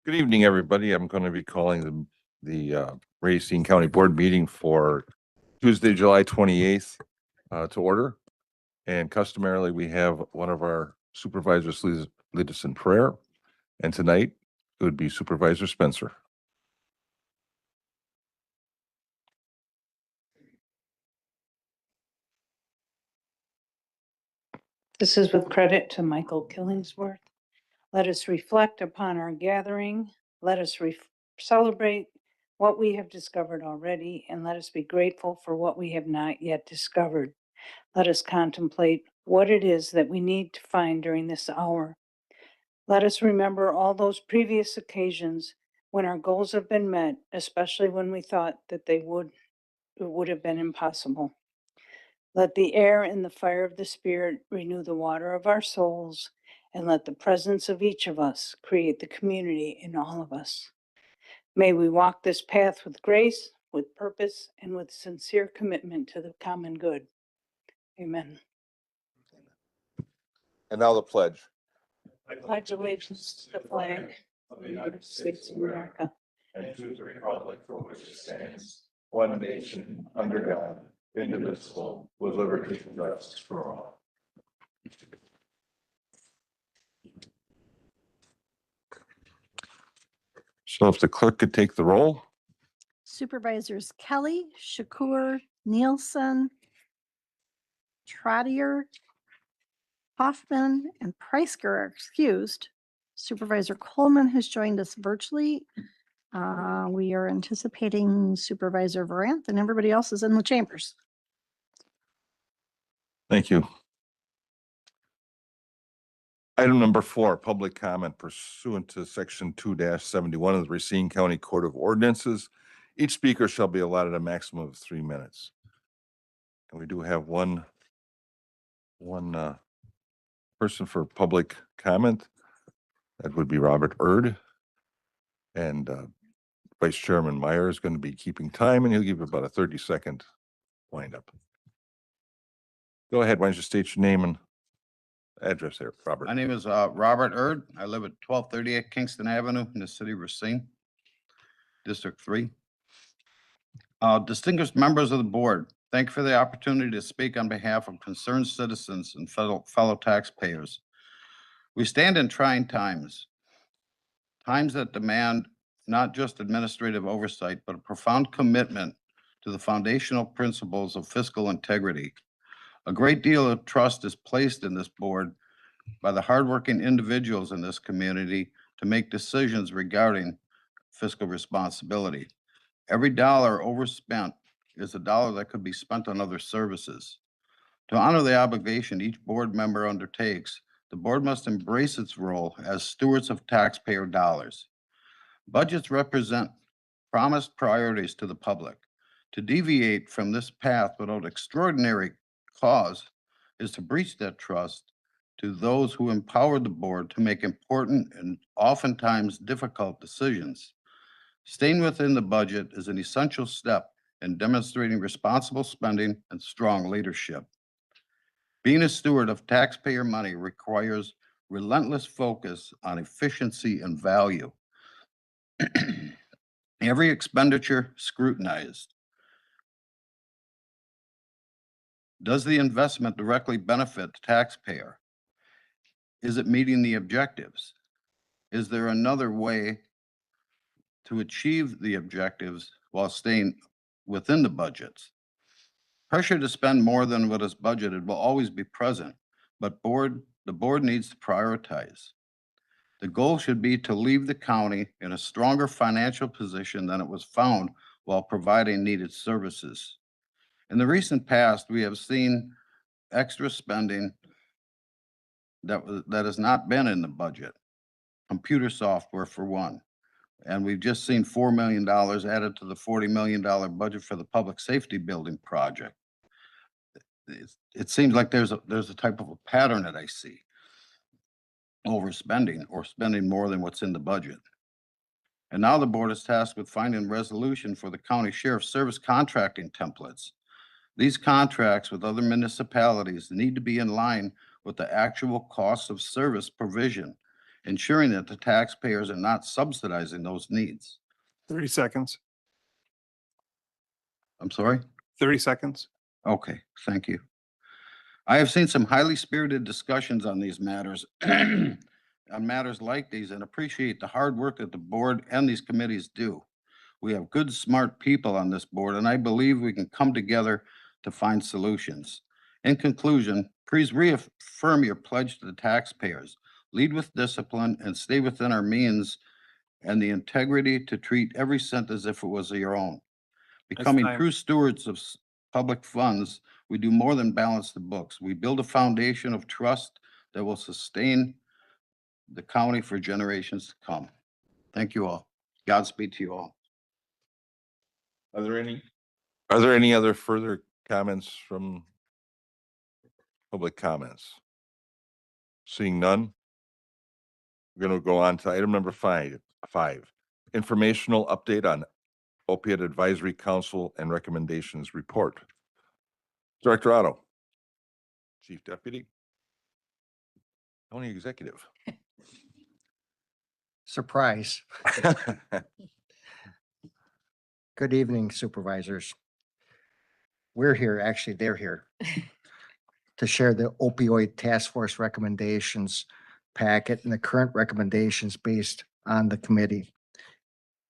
Good evening, everybody. I'm going to be calling the Racine County Board meeting for Tuesday, July 28th to order. And customarily, we have one of our supervisors lead us in prayer. And tonight, it would be Supervisor Spencer. This is with credit to Michael Killingsworth. Let us reflect upon our gathering. Let us celebrate what we have discovered already, and let us be grateful for what we have not yet discovered. Let us contemplate what it is that we need to find during this hour. Let us remember all those previous occasions when our goals have been met, especially when we thought that it would have been impossible. Let the air and the fire of the Spirit renew the water of our souls, and let the presence of each of us create the community in all of us. May we walk this path with grace, with purpose, and with sincere commitment to the common good. Amen. And now the pledge. I pledge allegiance to the flag of the United States of America And to the republic for which it stands, one nation, under God, indivisible, with liberty and justice for all. So if the clerk could take the roll. Supervisors Kelly, Shakur, Nielsen, Trottier, Hoffman, and Preisker are excused. Supervisor Coleman has joined us virtually. We are anticipating Supervisor Varanth, and everybody else is in the chambers. Thank you. Item number 4, public comment pursuant to section 2-71 of the Racine County Code of Ordinances. Each speaker shall be allotted a maximum of 3 minutes. And we do have one person for public comment. That would be Robert Erd. And Vice Chairman Meyer is going to be keeping time, and he'll give about a 30-second windup. Go ahead. Why don't you state your name and address there, Robert? My name is Robert Erd. I live at 1238 Kingston Avenue in the city of Racine, District 3. Distinguished members of the board, thank you for the opportunity to speak on behalf of concerned citizens and fellow taxpayers. We stand in trying times that demand not just administrative oversight, but a profound commitment to the foundational principles of fiscal integrity. A great deal of trust is placed in this board by the hardworking individuals in this community to make decisions regarding fiscal responsibility. Every dollar overspent is a dollar that could be spent on other services. To honor the obligation each board member undertakes, the board must embrace its role as stewards of taxpayer dollars. Budgets represent promised priorities to the public. To deviate from this path without extraordinary cause is to breach that trust to those who empowered the board to make important and oftentimes difficult decisions. Staying within the budget is an essential step in demonstrating responsible spending and strong leadership. Being a steward of taxpayer money requires relentless focus on efficiency and value. Every expenditure scrutinized. Does the investment directly benefit the taxpayer? Is it meeting the objectives? Is there another way to achieve the objectives while staying within the budgets? Pressure to spend more than what is budgeted will always be present, but the board needs to prioritize. The goal should be to leave the county in a stronger financial position than it was found while providing needed services. In the recent past, we have seen extra spending that has not been in the budget. Computer software for one. And we've just seen $4 million added to the $40 million budget for the public safety building project. It seems like there's a type of a pattern that I see. Overspending or spending more than what's in the budget. And now the board is tasked with finding resolution for the county sheriff's service contracting templates. These contracts with other municipalities need to be in line with the actual cost of service provision ensuring that the taxpayers are not subsidizing those needs. 30 seconds, I'm sorry? 30 seconds. Okay, thank you. I have seen some highly spirited discussions on these matters, on matters like these, and appreciate the hard work that the board and these committees do. We have good, smart people on this board, and I believe we can come together to find solutions. In conclusion, please reaffirm your pledge to the taxpayers. Lead with discipline and stay within our means and the integrity to treat every cent as if it was your own. Becoming time. true stewards of public funds, we do more than balance the books. We build a foundation of trust that will sustain the county for generations to come. Thank you all. Godspeed to you all. Are there any other further comments from public comments? Seeing none, we're going to go on to item number five, informational update on Opiate Advisory Council and Recommendations Report. Director Otto. Chief Deputy. County Executive. Surprise. Good evening, supervisors. We're here, actually, they're here to share the opioid task force recommendations packet and the current recommendations based on the committee.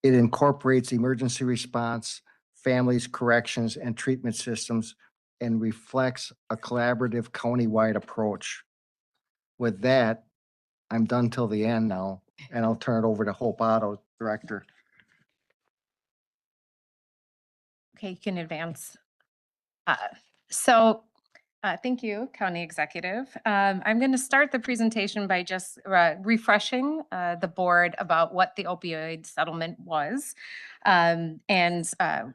It incorporates emergency response, families, corrections, and treatment systems, and reflects a collaborative countywide approach. With that, I'm done till the end now, and I'll turn it over to Hope Otto, Director. Okay, you can advance. Thank you, County Executive. I'm going to start the presentation by just refreshing the board about what the opioid settlement was and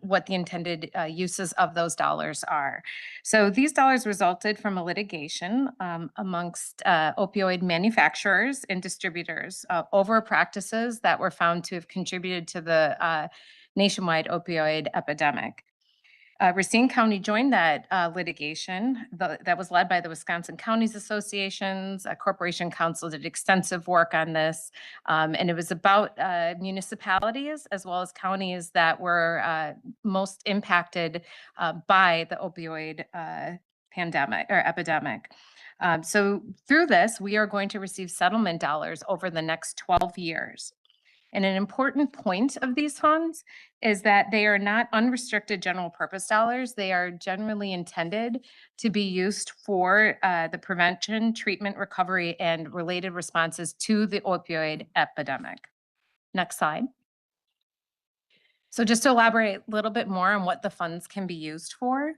what the intended uses of those dollars are. So these dollars resulted from a litigation amongst opioid manufacturers and distributors over practices that were found to have contributed to the nationwide opioid epidemic. Racine County joined that litigation that was led by the Wisconsin Counties Associations. Corporation Council did extensive work on this, and it was about municipalities as well as counties that were most impacted by the opioid pandemic or epidemic. So through this, we are going to receive settlement dollars over the next 12 years. And an important point of these funds is that they are not unrestricted general purpose dollars. They are generally intended to be used for the prevention, treatment, recovery, and related responses to the opioid epidemic. Next slide. So just to elaborate a little bit more on what the funds can be used for,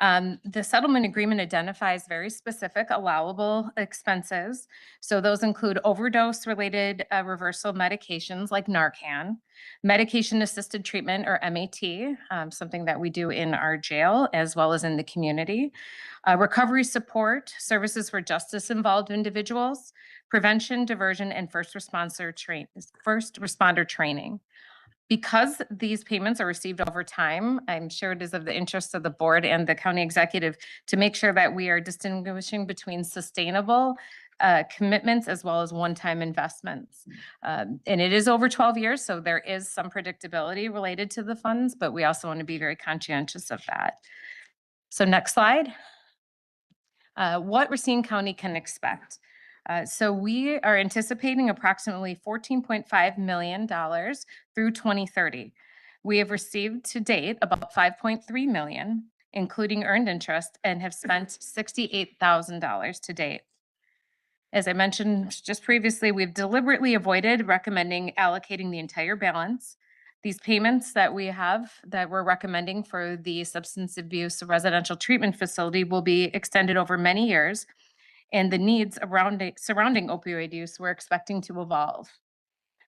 the settlement agreement identifies very specific allowable expenses. So those include overdose-related reversal medications like Narcan, medication-assisted treatment or MAT, something that we do in our jail as well as in the community, recovery support, services for justice-involved individuals, prevention, diversion, and first responder training. Because these payments are received over time, I'm sure it is of the interest of the board and the county executive to make sure that we are distinguishing between sustainable commitments as well as one-time investments. And it is over 12 years, so there is some predictability related to the funds, but we also want to be very conscientious of that. So next slide. What Racine County can expect. So we are anticipating approximately $14.5 million through 2030. We have received to date about $5.3 million, including earned interest, and have spent $68,000 to date. As I mentioned just previously, we've deliberately avoided recommending allocating the entire balance. These payments that we have that we're recommending for the substance abuse residential treatment facility will be extended over many years, and the needs surrounding opioid use we're expecting to evolve.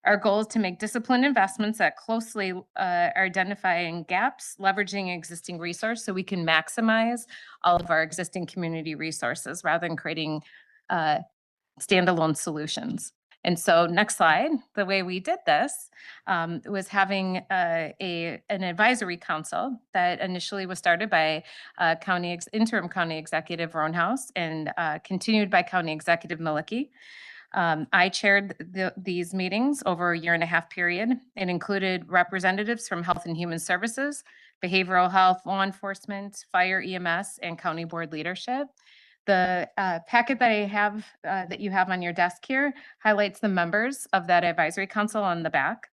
Our goal is to make disciplined investments that closely are identifying gaps, leveraging existing resources so we can maximize all of our existing community resources rather than creating standalone solutions. And so next slide, the way we did this was having an advisory council that initially was started by interim county executive Roanhouse and continued by county executive Millicky. I chaired these meetings over a 1.5 year period. It included representatives from Health and Human Services, behavioral health, law enforcement, fire, EMS, and county board leadership. The packet that I have, that you have on your desk here, highlights the members of that advisory council on the back.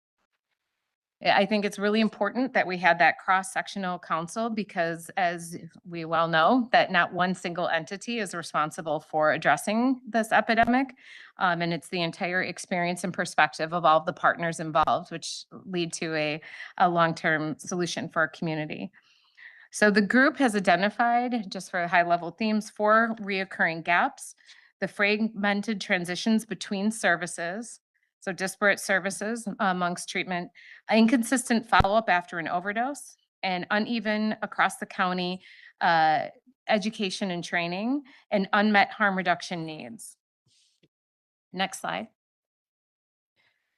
I think it's really important that we had that cross-sectional council because, as we well know, that not one single entity is responsible for addressing this epidemic. And it's the entire experience and perspective of all of the partners involved, which lead to a long-term solution for our community. So the group has identified, just for high-level themes, 4 reoccurring gaps: the fragmented transitions between services, so disparate services amongst treatment, inconsistent follow-up after an overdose, and uneven across the county education and training, and unmet harm reduction needs. Next slide.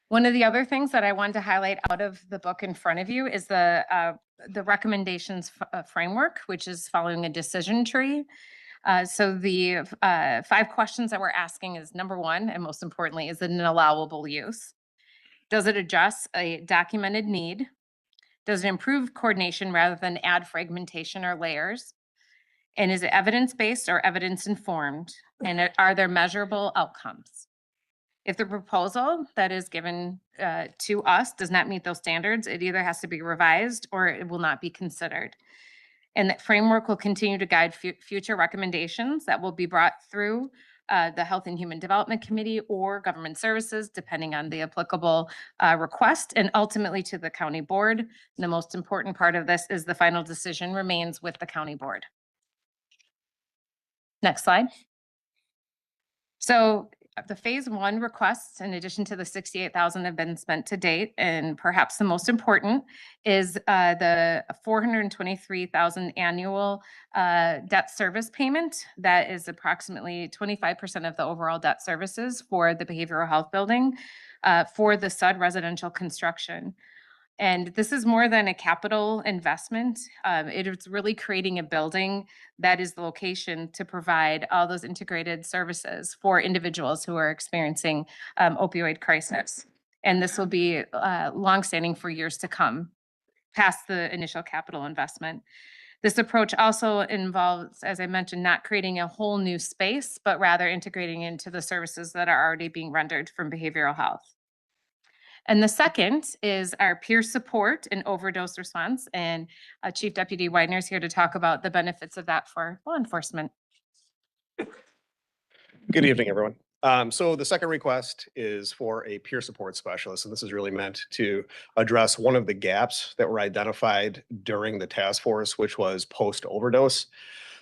One of the other things that I wanted to highlight out of the book in front of you is the recommendations framework, which is following a decision tree. So the 5 questions that we're asking is, number 1, and most importantly, is it an allowable use? Does it address a documented need? Does it improve coordination rather than add fragmentation or layers? And is it evidence-based or evidence-informed? And are there measurable outcomes? If the proposal that is given to us does not meet those standards, it either has to be revised or it will not be considered. And that framework will continue to guide future recommendations that will be brought through the Health and Human Development Committee or Government Services, depending on the applicable request, and ultimately to the county board. And the most important part of this is the final decision remains with the county board. Next slide. So the phase 1 requests, in addition to the 68,000 have been spent to date, and perhaps the most important is the 423,000 annual debt service payment. That is approximately 25% of the overall debt services for the behavioral health building for the SUD residential construction. And this is more than a capital investment. It is really creating a building that is the location to provide all those integrated services for individuals who are experiencing opioid crisis. And this will be longstanding for years to come, past the initial capital investment. This approach also involves, as I mentioned, not creating a whole new space, but rather integrating into the services that are already being rendered from behavioral health. And the second is our peer support and overdose response. And Chief Deputy Widener is here to talk about the benefits of that for law enforcement. Good evening, everyone. So the second request is for a peer support specialist, and this is really meant to address one of the gaps that were identified during the task force, which was post-overdose.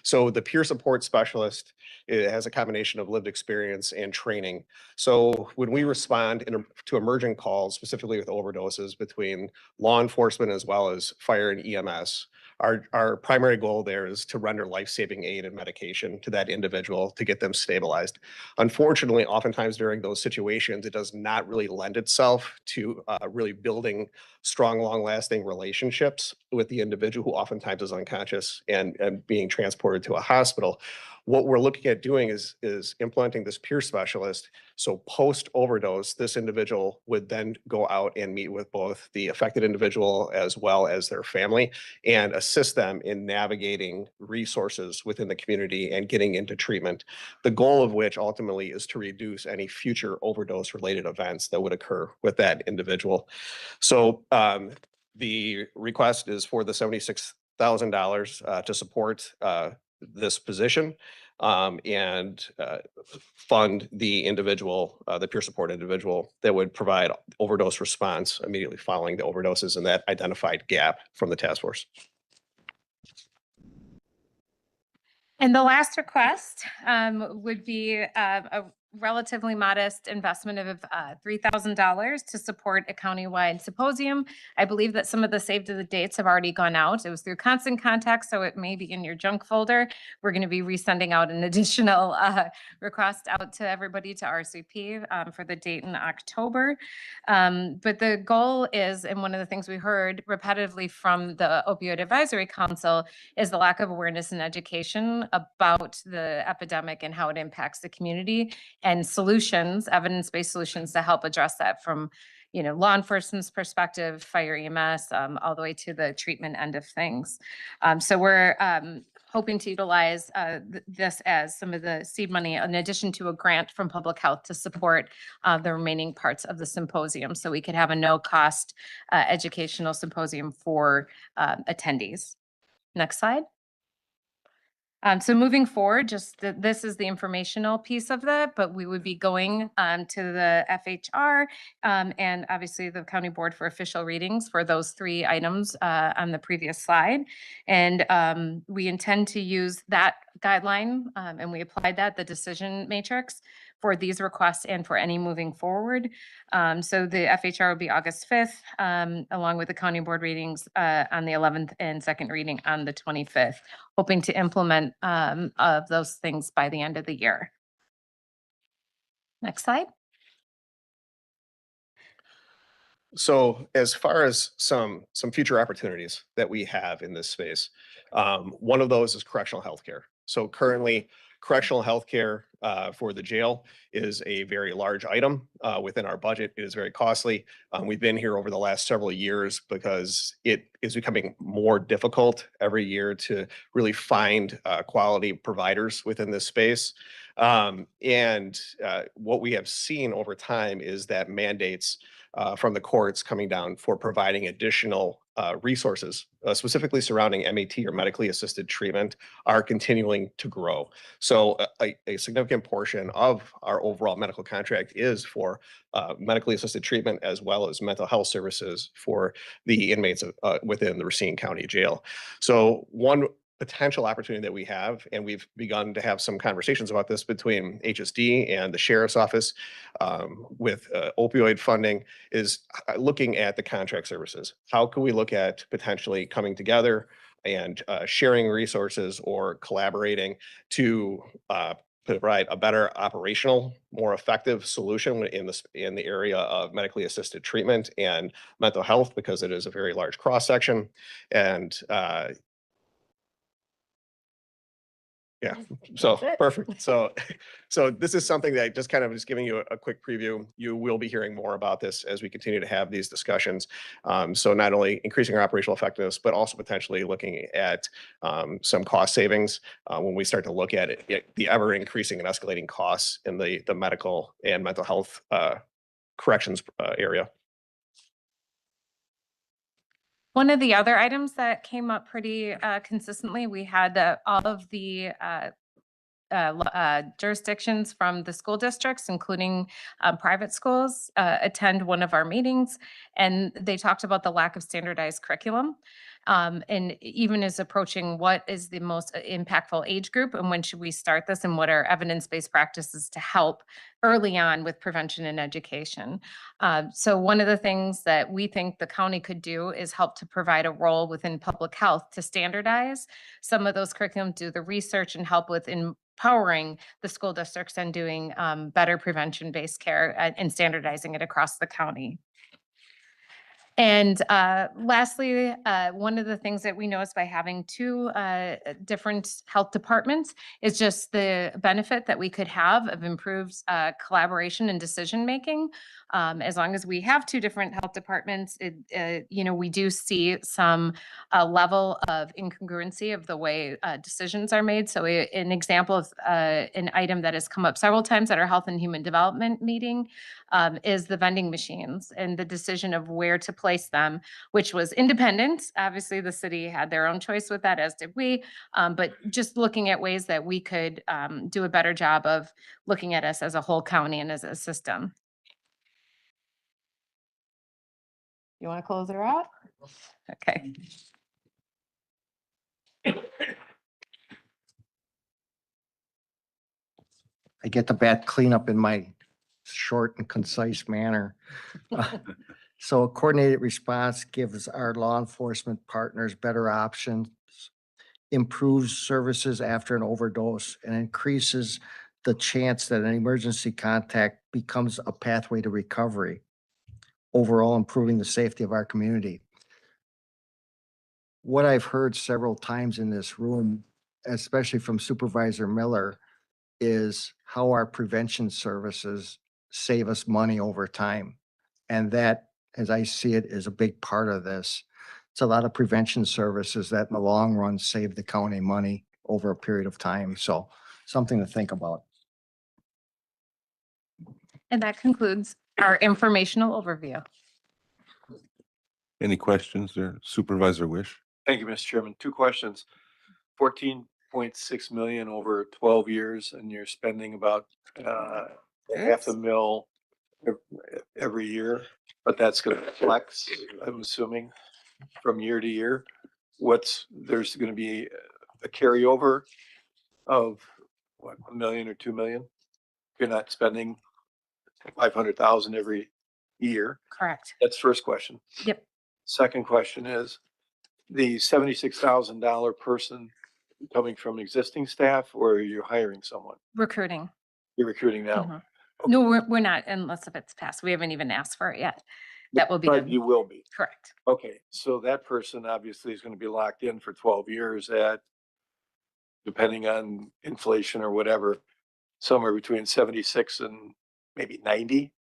So the peer support specialist, it has a combination of lived experience and training. So when we respond to emergent calls, specifically with overdoses between law enforcement as well as fire and EMS, our primary goal there is to render life-saving aid and medication to that individual to get them stabilized. Unfortunately, oftentimes during those situations, it does not really lend itself to really building strong, long-lasting relationships with the individual who oftentimes is unconscious and being transported to a hospital. What we're looking at doing is implementing this peer specialist. So post-overdose, this individual would then go out and meet with both the affected individual as well as their family and assist them in navigating resources within the community and getting into treatment. The goal of which ultimately is to reduce any future overdose-related events that would occur with that individual. So the request is for the $76,000 to support this position and fund the individual, the peer support individual that would provide overdose response immediately following the overdoses and that identified gap from the task force. And the last request would be a relatively modest investment of $3,000 to support a countywide symposium. I believe that some of the save to the dates have already gone out. It was through Constant Contact, so it may be in your junk folder. We're going to be resending out an additional request out to everybody to RSVP for the date in October. But the goal is, and one of the things we heard repetitively from the Opioid Advisory Council, is the lack of awareness and education about the epidemic and how it impacts the community. and solutions, evidence-based solutions to help address that from, law enforcement's perspective, fire EMS, all the way to the treatment end of things. So we're hoping to utilize this as some of the seed money in addition to a grant from public health to support the remaining parts of the symposium. So we could have a no-cost educational symposium for attendees. Next slide. So moving forward, this is the informational piece of that, but we would be going to the FHR and obviously the county board for official readings for those 3 items on the previous slide. And we intend to use that guideline and we applied that, the decision matrix, for these requests and for any moving forward. So the FHR will be August 5th, along with the county board readings on the 11th and second reading on the 25th, hoping to implement of those things by the end of the year. Next slide. So as far as some future opportunities that we have in this space, one of those is correctional healthcare. So currently, correctional healthcare for the jail is a very large item within our budget. It is very costly. We've been here over the last several years because it is becoming more difficult every year to really find quality providers within this space. And what we have seen over time is that mandates from the courts coming down for providing additional resources, specifically surrounding MAT or medically assisted treatment, are continuing to grow. So a significant portion of our overall medical contract is for medically assisted treatment as well as mental health services for the inmates within the Racine County Jail. So one potential opportunity that we have, and we've begun to have some conversations about this between HSD and the Sheriff's Office with opioid funding, is looking at the contract services. How can we look at potentially coming together and sharing resources or collaborating to provide a better operational, more effective solution in the area of medically assisted treatment and mental health, because it is a very large cross section. And yeah, so perfect. So this is something that just kind of is giving you a quick preview. You will be hearing more about this as we continue to have these discussions. So not only increasing our operational effectiveness, but also potentially looking at some cost savings when we start to look at the ever increasing and escalating costs in the medical and mental health corrections area. One of the other items that came up pretty consistently, we had all of the jurisdictions from the school districts, including private schools, attend one of our meetings, and they talked about the lack of standardized curriculum. And even is approaching what is the most impactful age group and when should we start this and what are evidence-based practices to help early on with prevention and education. So one of the things that we think the county could do is help to provide a role within public health to standardize some of those curriculum, do the research and help with empowering the school districts and doing better prevention-based care and standardizing it across the county. And lastly, one of the things that we noticed by having 2 different health departments is just the benefit that we could have of improved collaboration and decision-making. As long as we have 2 different health departments, we do see some level of incongruency of the way decisions are made. So an example of an item that has come up several times at our Health and Human Development meeting is the vending machines and the decision of where to place them, which was independent. Obviously, the city had their own choice with that, as did we. But just looking at ways that we could do a better job of looking at us as a whole county and as a system. You want to close her out? Okay. I get the bad cleanup in my short and concise manner. So a coordinated response gives our law enforcement partners better options, improves services after an overdose, and increases the chance that an emergency contact becomes a pathway to recovery, overall improving the safety of our community. What I've heard several times in this room, especially from Supervisor Miller, is how our prevention services save us money over time. And that, as I see it, is a big part of this. It's a lot of prevention services that in the long run save the county money over a period of time. So something to think about. And that concludes our informational overview. Any questions there? Supervisor Wish? Thank you, Mr. Chairman. Two questions. 14.6 million over 12 years, and you're spending about half a mil every year, but that's going to flex, I'm assuming, from year to year. There's going to be a carryover of what, 1 million or 2 million? You're not spending 500,000 every year. Correct. That's first question. Yep. Second question is the $76,000 person coming from existing staff, or are you hiring someone? Recruiting. You're recruiting now. Mhm. No, we're not, unless if it's passed. We haven't even asked for it yet. That will be But done. you will be. Correct. Okay, so that person obviously is going to be locked in for 12 years at, depending on inflation or whatever, somewhere between 76 and maybe 90.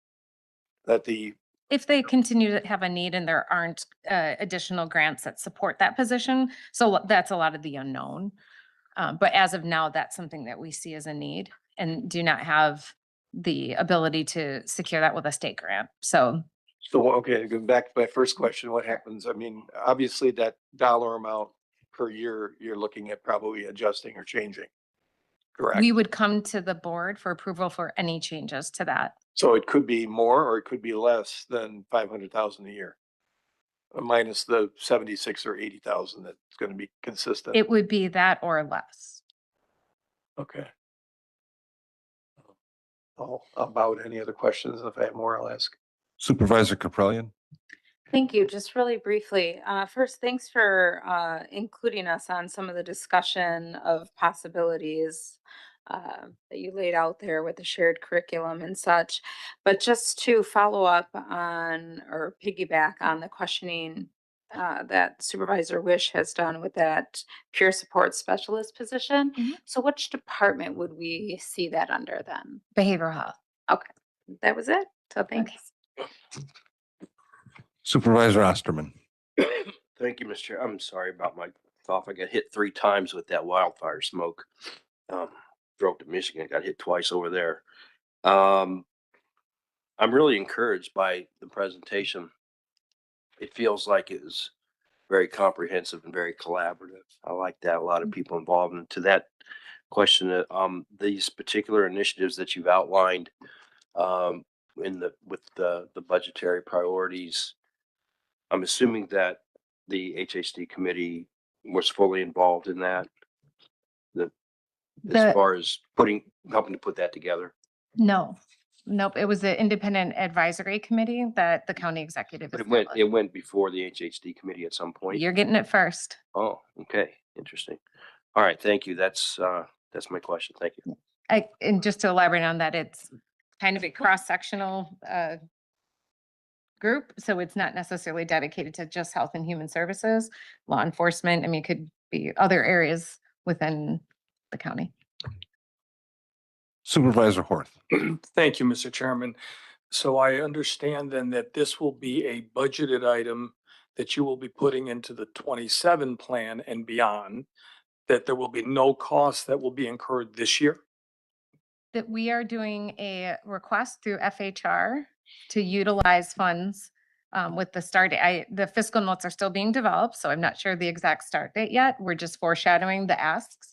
That the, If they continue to have a need and there aren't additional grants that support that position, so that's a lot of the unknown. But as of now, that's something that we see as a need and do not have the ability to secure that with a state grant. So okay, going back to my first question, what happens? I mean, obviously that dollar amount per year, you're looking at probably adjusting or changing. Correct? we would come to the board for approval for any changes to that. So it could be more or it could be less than 500,000 a year. Minus the 76 or 80,000 that's going to be consistent. It would be that or less. Okay. About any other questions? If I have more, I'll ask. Supervisor Caprellian? Thank you. Just really briefly, first, thanks for including us on some of the discussion of possibilities that you laid out there with the shared curriculum and such. But just to follow up on or piggyback on the questioning that Supervisor Wish has done with that peer support specialist position. Mhm. So which department would we see that under then? Behavioral health. Okay, that was it. So thanks. Supervisor Osterman? Thank you, Mr. Chair. I'm sorry about my cough. I got hit 3 times with that wildfire smoke. Drove to Michigan, got hit twice over there. I'm really encouraged by the presentation. It feels like it was very comprehensive and very collaborative. I like that. A lot of people involved. And to that question, these particular initiatives that you've outlined with the budgetary priorities, I'm assuming that the HHD committee was fully involved in that. As far as helping to put that together. No, nope. It was the independent advisory committee that the county executive. But established. it went before the HHD committee at some point. You're getting it first. Oh, okay, interesting. All right, thank you. That's my question. Thank you. And just to elaborate on that, it's kind of a cross-sectional group. So it's not necessarily dedicated to just health and human services, law enforcement. I mean, it could be other areas within the county. Supervisor Horth? Thank you, Mr. Chairman. So I understand then that this will be a budgeted item that you will be putting into the 27 plan and beyond, that there will be no costs that will be incurred this year? That we are doing a request through FHR to utilize funds with the start date. The fiscal notes are still being developed, so I'm not sure the exact start date yet. We're just foreshadowing the asks.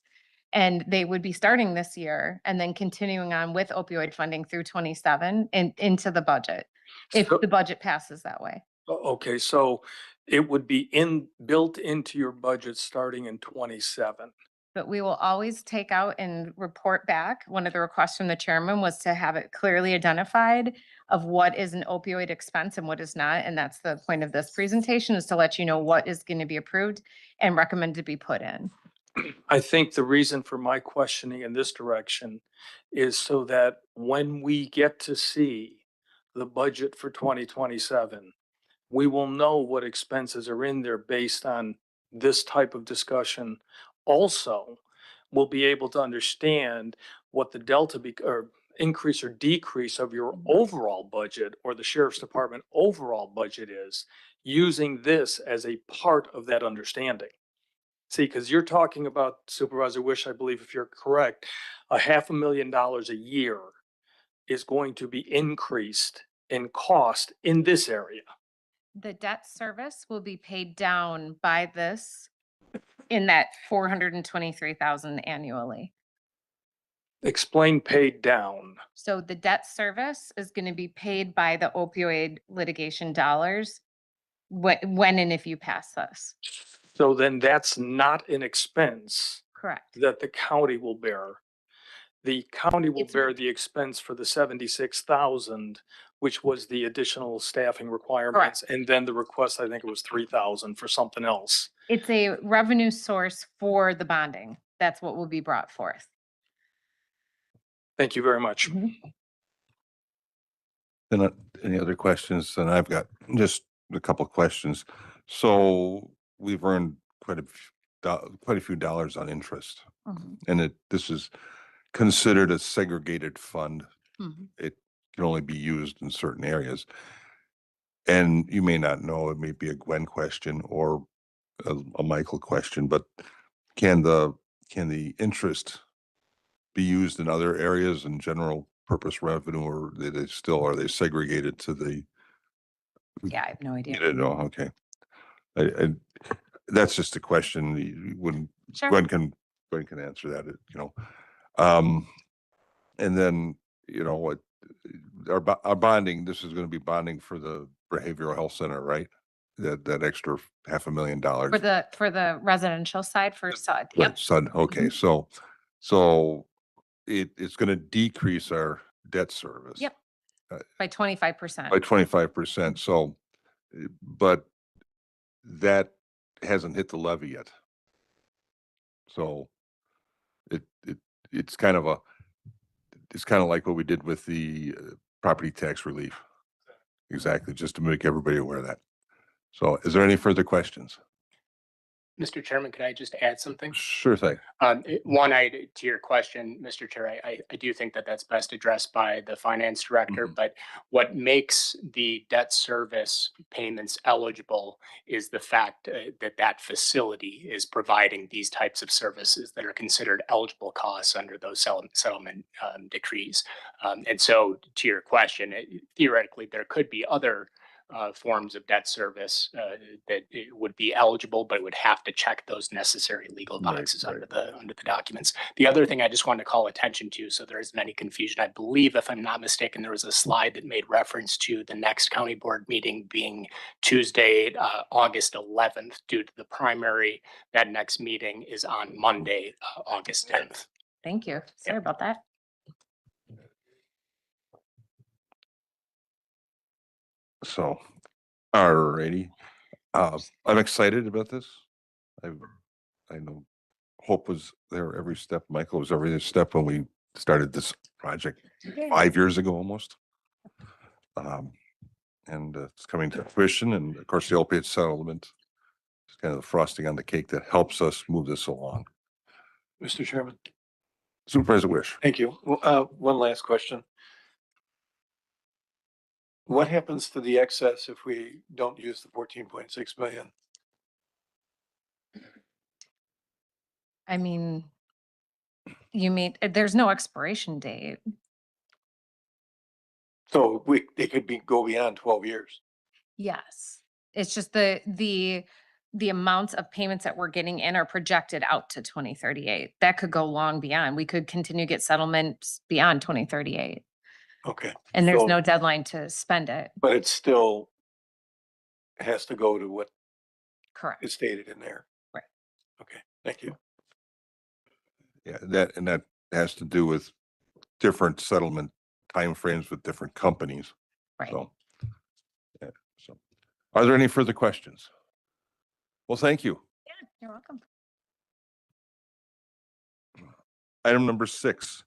And they would be starting this year and then continuing on with opioid funding through 27 and into the budget, if So- the budget passes that way. Okay, so it would be built into your budget starting in 27. But we will always take out and report back. One of the requests from the chairman was to have it clearly identified of what is an opioid expense and what is not. And that's the point of this presentation, is to let you know what is going to be approved and recommended to be put in. I think the reason for my questioning in this direction is so that when we get to see the budget for 2027, we will know what expenses are in there based on this type of discussion. Also, we'll be able to understand what the delta or increase or decrease of your overall budget or the sheriff's department overall budget is, using this as a part of that understanding. See, because you're talking about, Supervisor Wish, I believe if you're correct, $500,000 a year is going to be increased in cost in this area. The debt service will be paid down by this in that 423,000 annually. Explain paid down. So the debt service is going to be paid by the opioid litigation dollars when and if you pass this. So then that's not an expense Correct. that the county will bear. The county will It's- bear the expense for the 76,000, which was the additional staffing requirements. And then the request, I think it was 3,000 for something else. It's a revenue source for the bonding. That's what will be brought forth. Thank you very much. Then any other questions? And I've got just a couple of questions. So we've earned quite a few dollars on interest, and this is considered a segregated fund. It can only be used in certain areas. And you may not know, it may be a Gwen question or a Michael question, but can the interest be used in other areas in general purpose revenue, or are they segregated to the? Yeah, I have no idea. You didn't know, okay. I that's just a question. When Sure. Gwen can answer that, and then, what, our bonding, this is gonna be bonding for the behavioral health center, right? That extra $500,000. For the residential side for SUD. Right, Yep. son, okay, so it's gonna decrease our debt service. Yep. By 25%. By 25%, so, but that hasn't hit the levy yet. So it's kind of like what we did with the property tax relief. Exactly, just to make everybody aware of that. So is there any further questions? Mr. Chairman, could I just add something? Sure thing. To your question, Mr. Chair, I do think that that's best addressed by the finance director, but what makes the debt service payments eligible is the fact that facility is providing these types of services that are considered eligible costs under those settlement decrees. And so to your question, theoretically, there could be other forms of debt service that it would be eligible, but it would have to check those necessary legal boxes under the documents. The other thing I just wanted to call attention to, so there isn't any confusion, I believe, if I'm not mistaken, there was a slide that made reference to the next county board meeting being Tuesday, August 11th, due to the primary. That next meeting is on Monday, August 10th. Thank you. Sorry about that. So, alrighty, I'm excited about this. I know Hope was there every step, Michael was every step when we started this project 5 years ago almost. And it's coming to fruition, and of course, the opiate settlement is kind of the frosting on the cake that helps us move this along. Mr. Chairman, Supervisor Wish. thank you. One last question. What happens to the excess if we don't use the 14.6 million? I mean, there's no expiration date. So they could go beyond 12 years. Yes. It's just the amounts of payments that we're getting in are projected out to 2038. That could go long beyond. We could continue to get settlements beyond 2038. Okay. And there's So- no deadline to spend it. But it still has to go to what Correct. is stated in there. Right. Okay, thank you. Yeah, that has to do with different settlement timeframes with different companies. Right. So, yeah, so are there any further questions? Well, thank you. Yeah, you're welcome. Item number 6,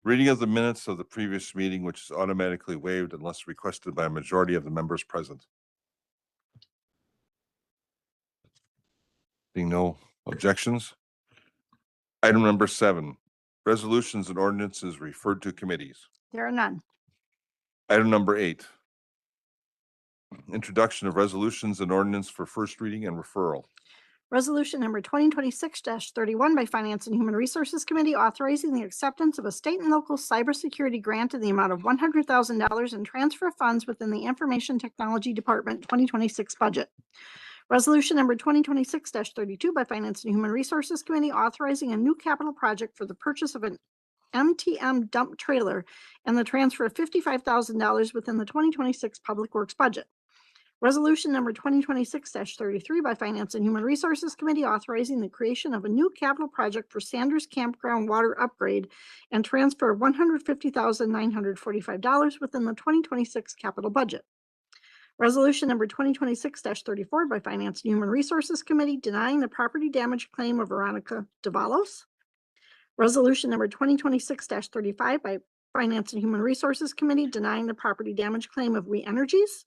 reading of the minutes of the previous meeting, which is automatically waived unless requested by a majority of the members present. Being no objections. Item number 7, Resolutions and ordinances referred to committees. There are none. Item number 8. Introduction of resolutions and ordinance for first reading and referral. Resolution number 2026-31 by Finance and Human Resources Committee authorizing the acceptance of a state and local cybersecurity grant in the amount of $100,000 and transfer funds within the Information Technology Department 2026 budget. Resolution number 2026-32 by Finance and Human Resources Committee authorizing a new capital project for the purchase of an MTM dump trailer and the transfer of $55,000 within the 2026 Public Works budget. Resolution number 2026-33 by Finance and Human Resources Committee authorizing the creation of a new capital project for Sanders Campground water upgrade and transfer of $150,945 within the 2026 capital budget. Resolution number 2026-34 by Finance and Human Resources Committee denying the property damage claim of Veronica Davalos. Resolution number 2026-35 by Finance and Human Resources Committee denying the property damage claim of We Energies.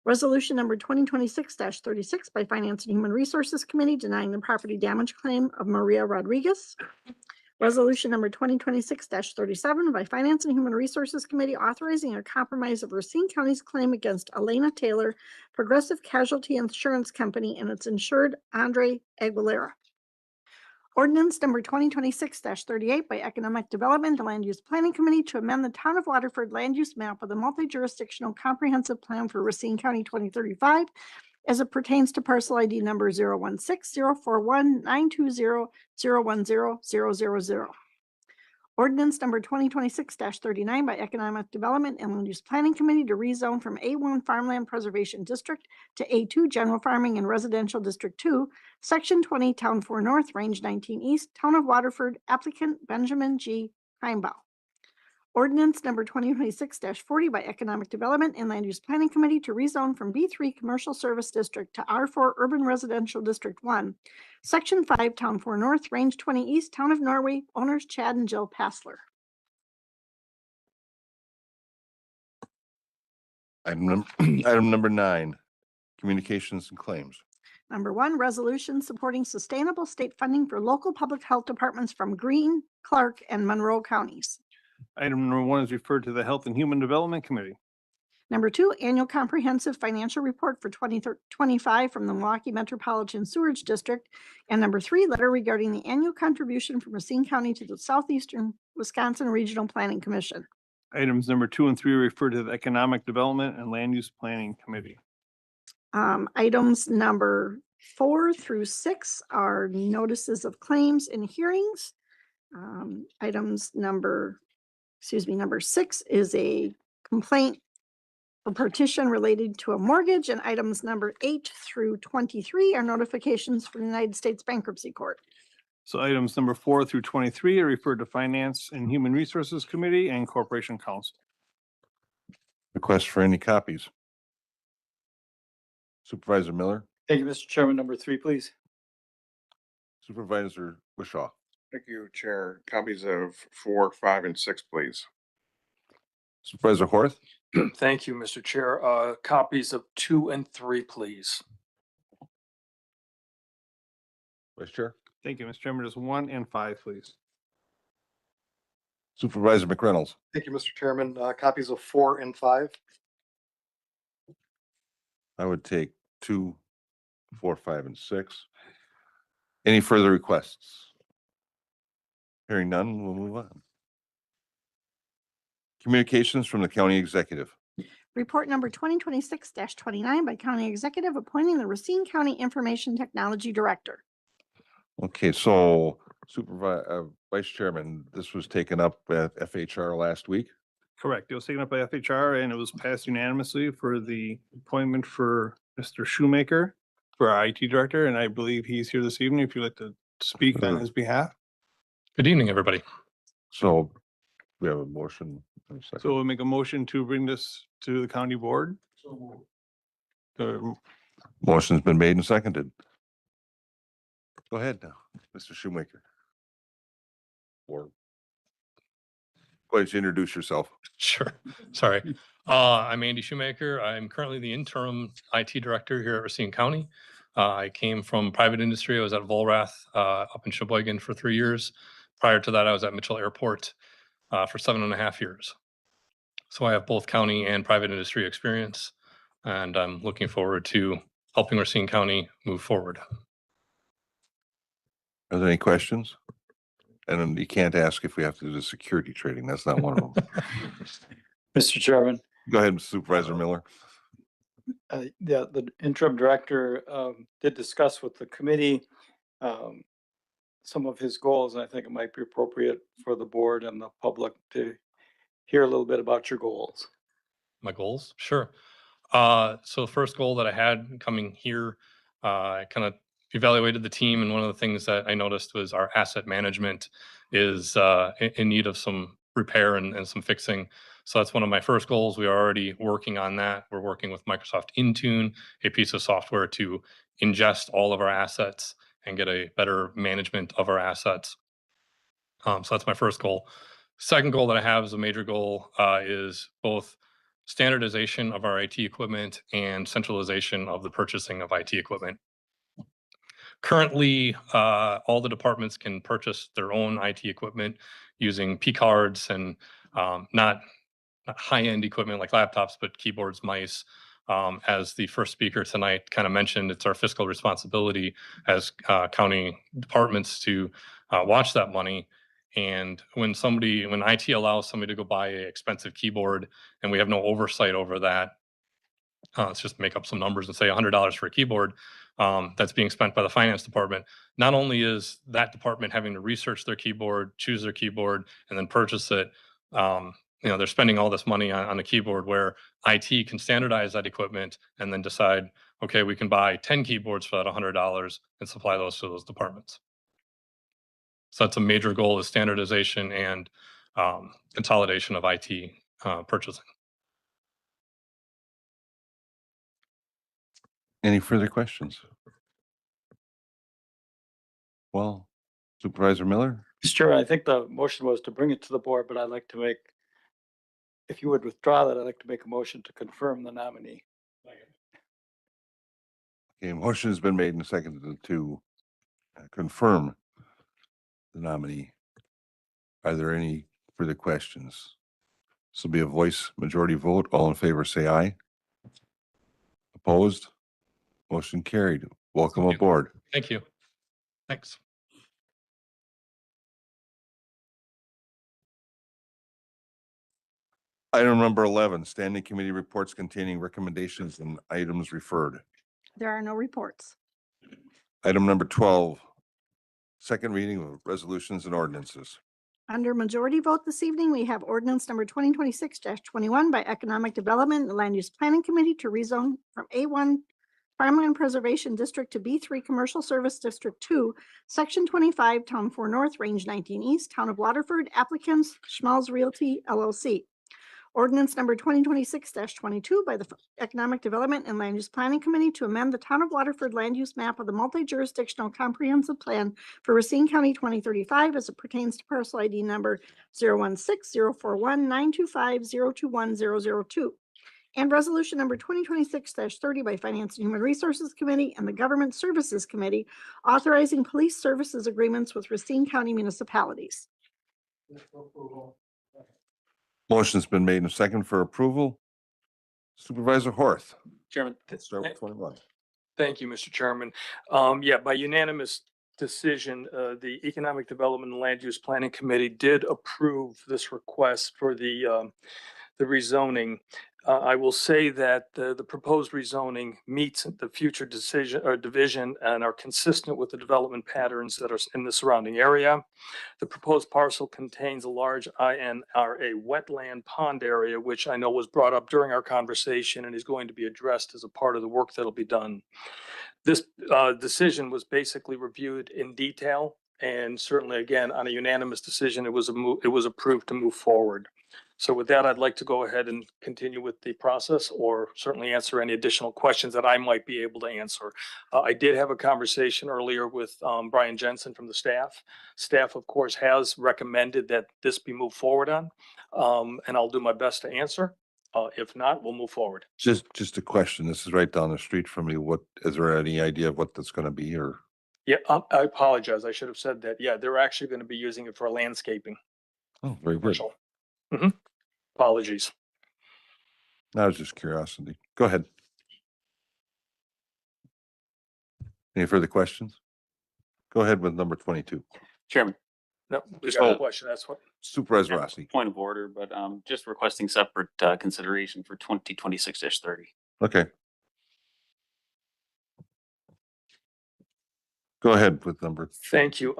Resolution number 2026-36 by Finance and Human Resources Committee denying the property damage claim of Maria Rodriguez. Resolution number 2026-37 by Finance and Human Resources Committee authorizing a compromise of Racine County's claim against Elena Taylor, Progressive Casualty Insurance Company, and its insured Andre Aguilera. Ordinance number 2026-38 by Economic Development and Land Use Planning Committee to amend the Town of Waterford land use map with a multi-jurisdictional comprehensive plan for Racine County 2035 as it pertains to parcel ID number 016-041-920-010-000. Ordinance number 2026-39 by Economic Development and Land Use Planning Committee to rezone from A1 Farmland Preservation District to A2 General Farming and Residential District 2, Section 20, Town 4 North, Range 19 East, Town of Waterford, applicant Benjamin G. Heimbaugh. Ordinance number 2026-40 by Economic Development and Land Use Planning Committee to rezone from B3 Commercial Service District to R4 Urban Residential District 1, Section 5, Town 4 North, Range 20 East, Town of Norway, owners Chad and Jill Passler. Item number 9, communications and claims. Number 1, resolution supporting sustainable state funding for local public health departments from Greene, Clark, and Monroe counties. Item number 1 is referred to the Health and Human Development Committee. Number 2, annual comprehensive financial report for 2025 from the Milwaukee Metropolitan Sewerage District. And number 3, letter regarding the annual contribution from Racine County to the Southeastern Wisconsin Regional Planning Commission. Items number 2 and 3 are referred to the Economic Development and Land Use Planning Committee. Items number 4 through 6 are notices of claims and hearings. Number 6 is a complaint or petition related to a mortgage, and items number 8 through 23 are notifications from the United States Bankruptcy Court. So items number 4 through 23 are referred to Finance and Human Resources Committee and Corporation Council. Request for any copies. Supervisor Miller, Thank you, Mr. Chairman. Number 3, please. Supervisor Wishaw. Thank you, Chair. Copies of 4, 5, and 6, please. Supervisor Horth, Thank you, Mr. Chair. Copies of 2 and 3, please. Vice Chair. Thank you, Mr. Chairman. Just 1 and 5, please. Supervisor McReynolds. Thank you, Mr. Chairman. Copies of 4 and 5. I would take 2, 4, 5, and 6. Any further requests? Hearing none, we'll move on. Communications from the county executive. Report number 2026-29 by County Executive appointing the Racine County Information Technology Director. Okay, so Vice Chairman, this was taken up at FHR last week. Correct. It was taken up by FHR and it was passed unanimously for the appointment for Mr. Shoemaker for our IT director. And I believe he's here this evening if you'd like to speak on his behalf. Good evening, everybody. So we have a motion. and a second. So we'll make a motion to bring this to the county board. Motion's been made and seconded. Go ahead now, Mr. Shoemaker. Or go ahead and introduce yourself. Sure. Sorry. I'm Andy Shoemaker. I'm currently the interim IT director here at Racine County. I came from private industry. I was at Volrath up in Sheboygan for 3 years. Prior to that, I was at Mitchell Airport for 7.5 years. So I have both county and private industry experience, and I'm looking forward to helping Racine County move forward. Are there any questions? And then you can't ask if we have to do the security trading. That's not one of them. Mr. Chairman, Go ahead, Supervisor Miller. the interim director did discuss with the committee some of his goals, and I think it might be appropriate for the board and the public to hear a little bit about your goals. My goals? Sure. So the first goal that I had coming here, I kind of evaluated the team, and one of the things that I noticed was our asset management is in need of some repair and some fixing. So that's one of my first goals. We are already working on that. We're working with Microsoft Intune, a piece of software to ingest all of our assets and get a better management of our assets. So that's my first goal. Second goal that I have as a major goal is both standardization of our IT equipment and centralization of the purchasing of IT equipment. Currently, all the departments can purchase their own IT equipment using P cards and not high-end equipment like laptops, but keyboards, mice. As the first speaker tonight kind of mentioned, it's our fiscal responsibility as county departments to watch that money. And when IT allows somebody to go buy an expensive keyboard and we have no oversight over that, let's just make up some numbers and say $100 for a keyboard that's being spent by the finance department. Not only is that department having to research their keyboard, choose their keyboard, and then purchase it, they're spending all this money on a keyboard where IT can standardize that equipment and then decide, okay, we can buy 10 keyboards for that $100 and supply those to those departments. So that's a major goal, is standardization and consolidation of IT purchasing. Any further questions? Well, Supervisor Miller? Mr. Chairman, I think the motion was to bring it to the board, but I'd like to make, if you would withdraw that, I'd like to make a motion to confirm the nominee. Okay, motion has been made and seconded to confirm the nominee. Are there any further questions? This will be a voice majority vote. All in favor, say aye. Opposed? Motion carried. Welcome Thank you. aboard. Thank you. Thanks. Item number 11, standing committee reports containing recommendations and items referred. There are no reports. Item number 12, second reading of resolutions and ordinances. Under majority vote this evening, we have ordinance number 2026-21 by Economic Development and Land Use Planning Committee to rezone from A1 Farmland Preservation District to B3 Commercial Service District 2, Section 25, Town 4 North, Range 19 East, Town of Waterford, applicants Schmalz Realty LLC. Ordinance number 2026-22 by the Economic Development and Land Use Planning Committee to amend the Town of Waterford land use map of the multi-jurisdictional comprehensive plan for Racine County 2035 as it pertains to parcel ID number 016-041-925-021-002. And resolution number 2026-30 by Finance and Human Resources Committee and the Government Services Committee authorizing police services agreements with Racine County municipalities. Motion's been made and second for approval. Supervisor Horth. Chairman. Let's start with 21. Thank you, Mr. Chairman. By unanimous decision, the Economic Development and Land Use Planning Committee did approve this request for the rezoning. I will say that the proposed rezoning meets the future decision or division and are consistent with the development patterns that are in the surrounding area. The proposed parcel contains a large INRA wetland pond area, which I know was brought up during our conversation and is going to be addressed as a part of the work that'll be done. This decision was basically reviewed in detail, and certainly, again, on a unanimous decision, it was approved to move forward. So with that, I'd like to go ahead and continue with the process, or certainly answer any additional questions that I might be able to answer. I did have a conversation earlier with Brian Jensen from the staff. Staff, of course, has recommended that this be moved forward on, and I'll do my best to answer. If not, we'll move forward. Just a question. This is right down the street from me. What, is there any idea of what that's going to be or? Yeah, I apologize. I should have said that. Yeah, they're actually going to be using it for landscaping. Oh, very good. Commercial. Mhm. Apologies. That was just curiosity. Go ahead. Any further questions? Go ahead with number 22. Chairman, No, we Just got a a- question. That's what. Supervisor yeah, Rossi. point of order, but just requesting separate consideration for 2026-30. Okay. Go ahead with number. Thank you.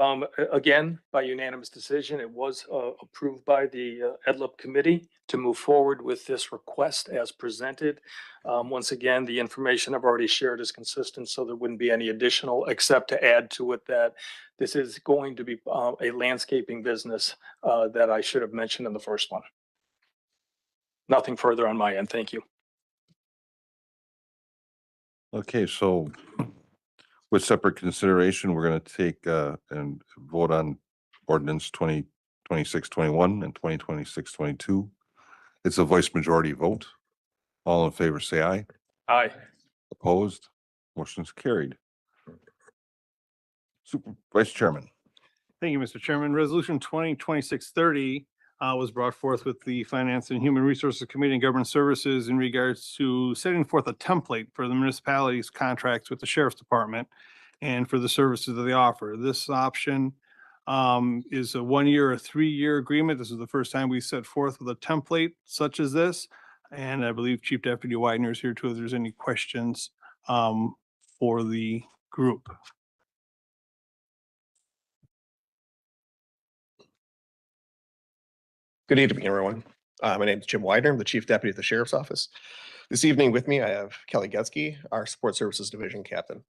Again, by unanimous decision, it was approved by the EDLIP committee to move forward with this request as presented. Once again, the information I've already shared is consistent, so there wouldn't be any additional, except to add to it that this is going to be a landscaping business that I should have mentioned in the first one. Nothing further on my end. Thank you. Okay, so with separate consideration, we're going to take and vote on ordinance 2026-21 and 2026-22. It's a voice majority vote. All in favor, say aye. Aye. Opposed? Motion's carried. Vice Chairman. Thank you, Mr. Chairman. Resolution 2026-30 was brought forth with the Finance and Human Resources Committee and Government Services in regards to setting forth a template for the municipalities' contracts with the Sheriff's Department and for the services that they offer. This option is a 1 year or 3-year agreement. This is the first time we set forth with a template such as this. And I believe Chief Deputy Widener is here too, if there's any questions for the group. Good evening, everyone. My name is Jim Widener. I'm the Chief Deputy at the Sheriff's Office. This evening with me, I have Kelly Getzky, our Support Services Division Captain.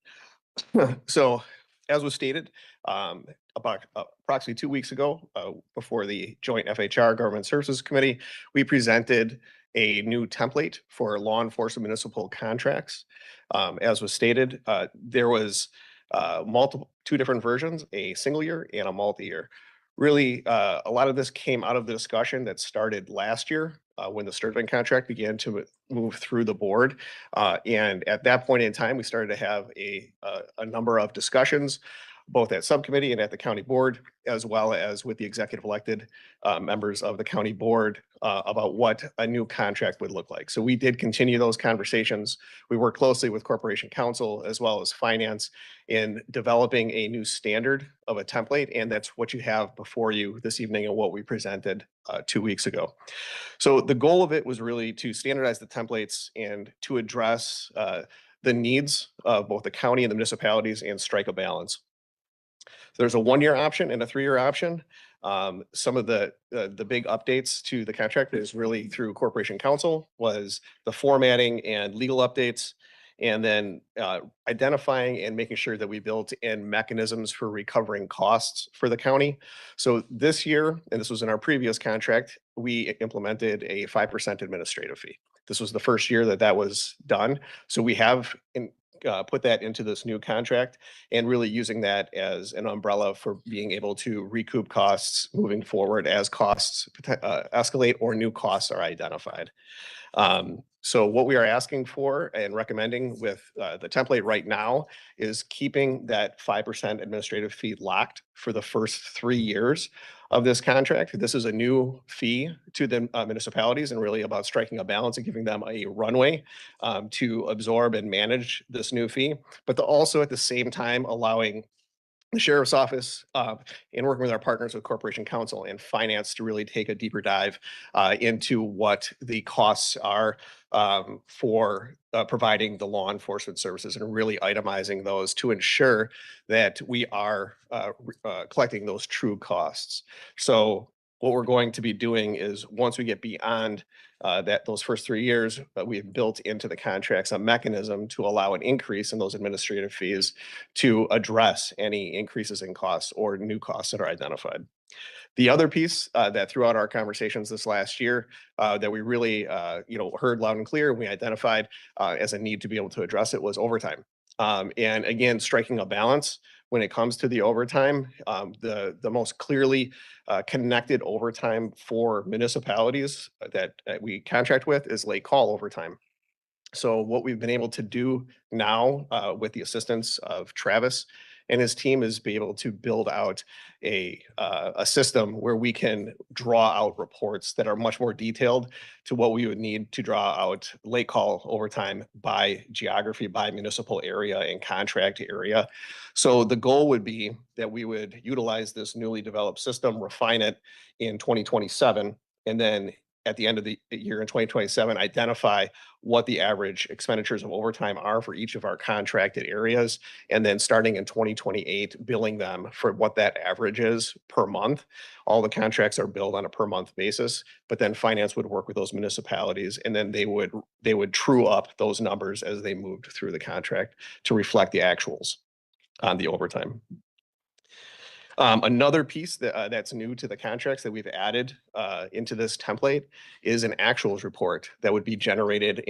So, as was stated, about approximately 2 weeks ago, before the joint FHR Government Services Committee, we presented a new template for law enforcement municipal contracts. As was stated, there was two different versions, a single year and a multi-year. Really, a lot of this came out of the discussion that started last year when the Sturtevant contract began to move through the board. And at that point in time, we started to have a number of discussions, both at subcommittee and at the county board, as well as with the executive elected members of the county board about what a new contract would look like. So we did continue those conversations. We worked closely with Corporation Counsel as well as Finance in developing a new standard of a template. And that's what you have before you this evening and what we presented 2 weeks ago. So the goal of it was really to standardize the templates and to address the needs of both the county and the municipalities and strike a balance. There's a 1-year option and a 3-year option. Some of the big updates to the contract is really through Corporation Counsel was the formatting and legal updates, and then identifying and making sure that we built in mechanisms for recovering costs for the county. So this year, and this was in our previous contract, we implemented a 5% administrative fee. This was the first year that was done. So we have put that into this new contract and really using that as an umbrella for being able to recoup costs moving forward as costs escalate or new costs are identified. So what we are asking for and recommending with the template right now is keeping that 5% administrative fee locked for the first 3 years of this contract. This is a new fee to the municipalities and really about striking a balance and giving them a runway to absorb and manage this new fee, but also at the same time allowing the Sheriff's Office, in working with our partners with Corporation Counsel and Finance to really take a deeper dive into what the costs are for providing the law enforcement services and really itemizing those to ensure that we are collecting those true costs. So what we're going to be doing is once we get beyond those first 3 years, we've built into the contracts a mechanism to allow an increase in those administrative fees to address any increases in costs or new costs that are identified. The other piece that throughout our conversations this last year that we really heard loud and clear and we identified as a need to be able to address it was overtime. And again, striking a balance when it comes to the overtime, the most clearly connected overtime for municipalities that we contract with is late call overtime. So what we've been able to do now with the assistance of Travis and his team is be able to build out a system where we can draw out reports that are much more detailed to what we would need to draw out late call overtime by geography, by municipal area and contract area. So the goal would be that we would utilize this newly developed system, refine it in 2027, and then at the end of the year in 2027, identify what the average expenditures of overtime are for each of our contracted areas. And then starting in 2028, billing them for what that average is per month. All the contracts are billed on a per month basis, but then finance would work with those municipalities, and then they would true up those numbers as they moved through the contract to reflect the actuals on the overtime. Another piece that's new to the contracts that we've added into this template is an actuals report that would be generated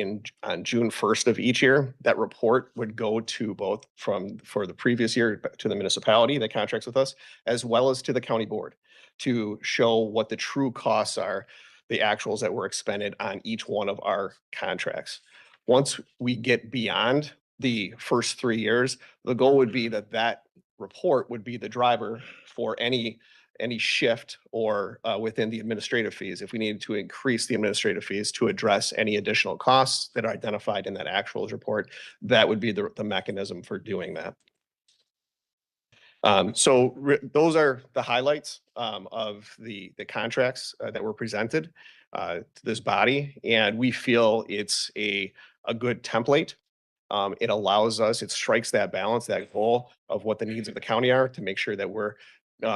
on June 1st of each year. That report would go to both for the previous year to the municipality that contracts with us, as well as to the county board to show what the true costs are, the actuals that were expended on each one of our contracts. Once we get beyond the first 3 years, the goal would be that report would be the driver for any shift or within the administrative fees. If we needed to increase the administrative fees to address any additional costs that are identified in that actuals report, that would be the mechanism for doing that. Those are the highlights of the contracts that were presented to this body, and we feel it's a good template. It allows us, it strikes that balance, that goal of what the needs of the county are to make sure that we're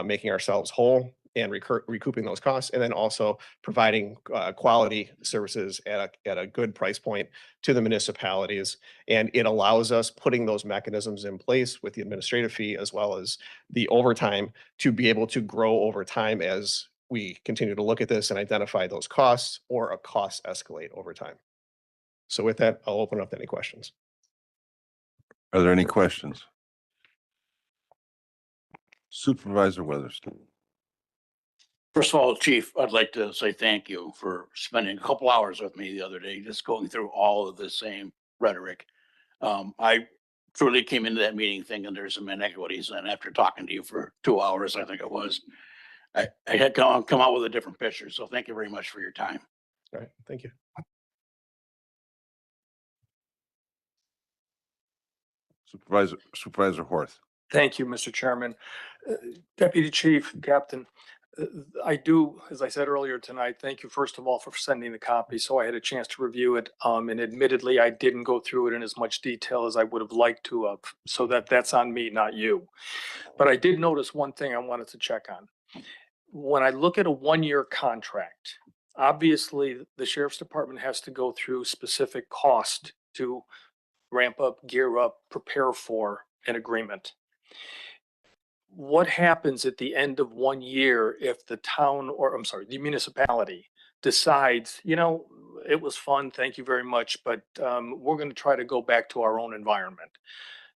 making ourselves whole and recouping those costs, and then also providing quality services at a good price point to the municipalities. And it allows us putting those mechanisms in place with the administrative fee as well as the overtime to be able to grow over time as we continue to look at this and identify those costs or a cost escalate over time. So with that, I'll open up to any questions. Are there any questions? Supervisor Weatherston. First of all, Chief, I'd like to say thank you for spending a couple hours with me the other day, just going through all of the same rhetoric. I truly came into that meeting thinking there's some inequities, and after talking to you for 2 hours, I think it was, I had come out with a different picture. So thank you very much for your time. All right, thank you. Supervisor Horth. Thank you, Mr. Chairman. Deputy Chief, Captain, I do, as I said earlier tonight, thank you first of all for sending the copy so I had a chance to review it. And admittedly, I didn't go through it in as much detail as I would have liked to have, so that's on me, not you. But I did notice one thing I wanted to check on. When I look at a one-year contract, obviously the Sheriff's Department has to go through specific cost to ramp up, gear up, prepare for an agreement. What happens at the end of 1 year if the town, or I'm sorry, the municipality decides, you know, it was fun, thank you very much, but we're going to try to go back to our own environment.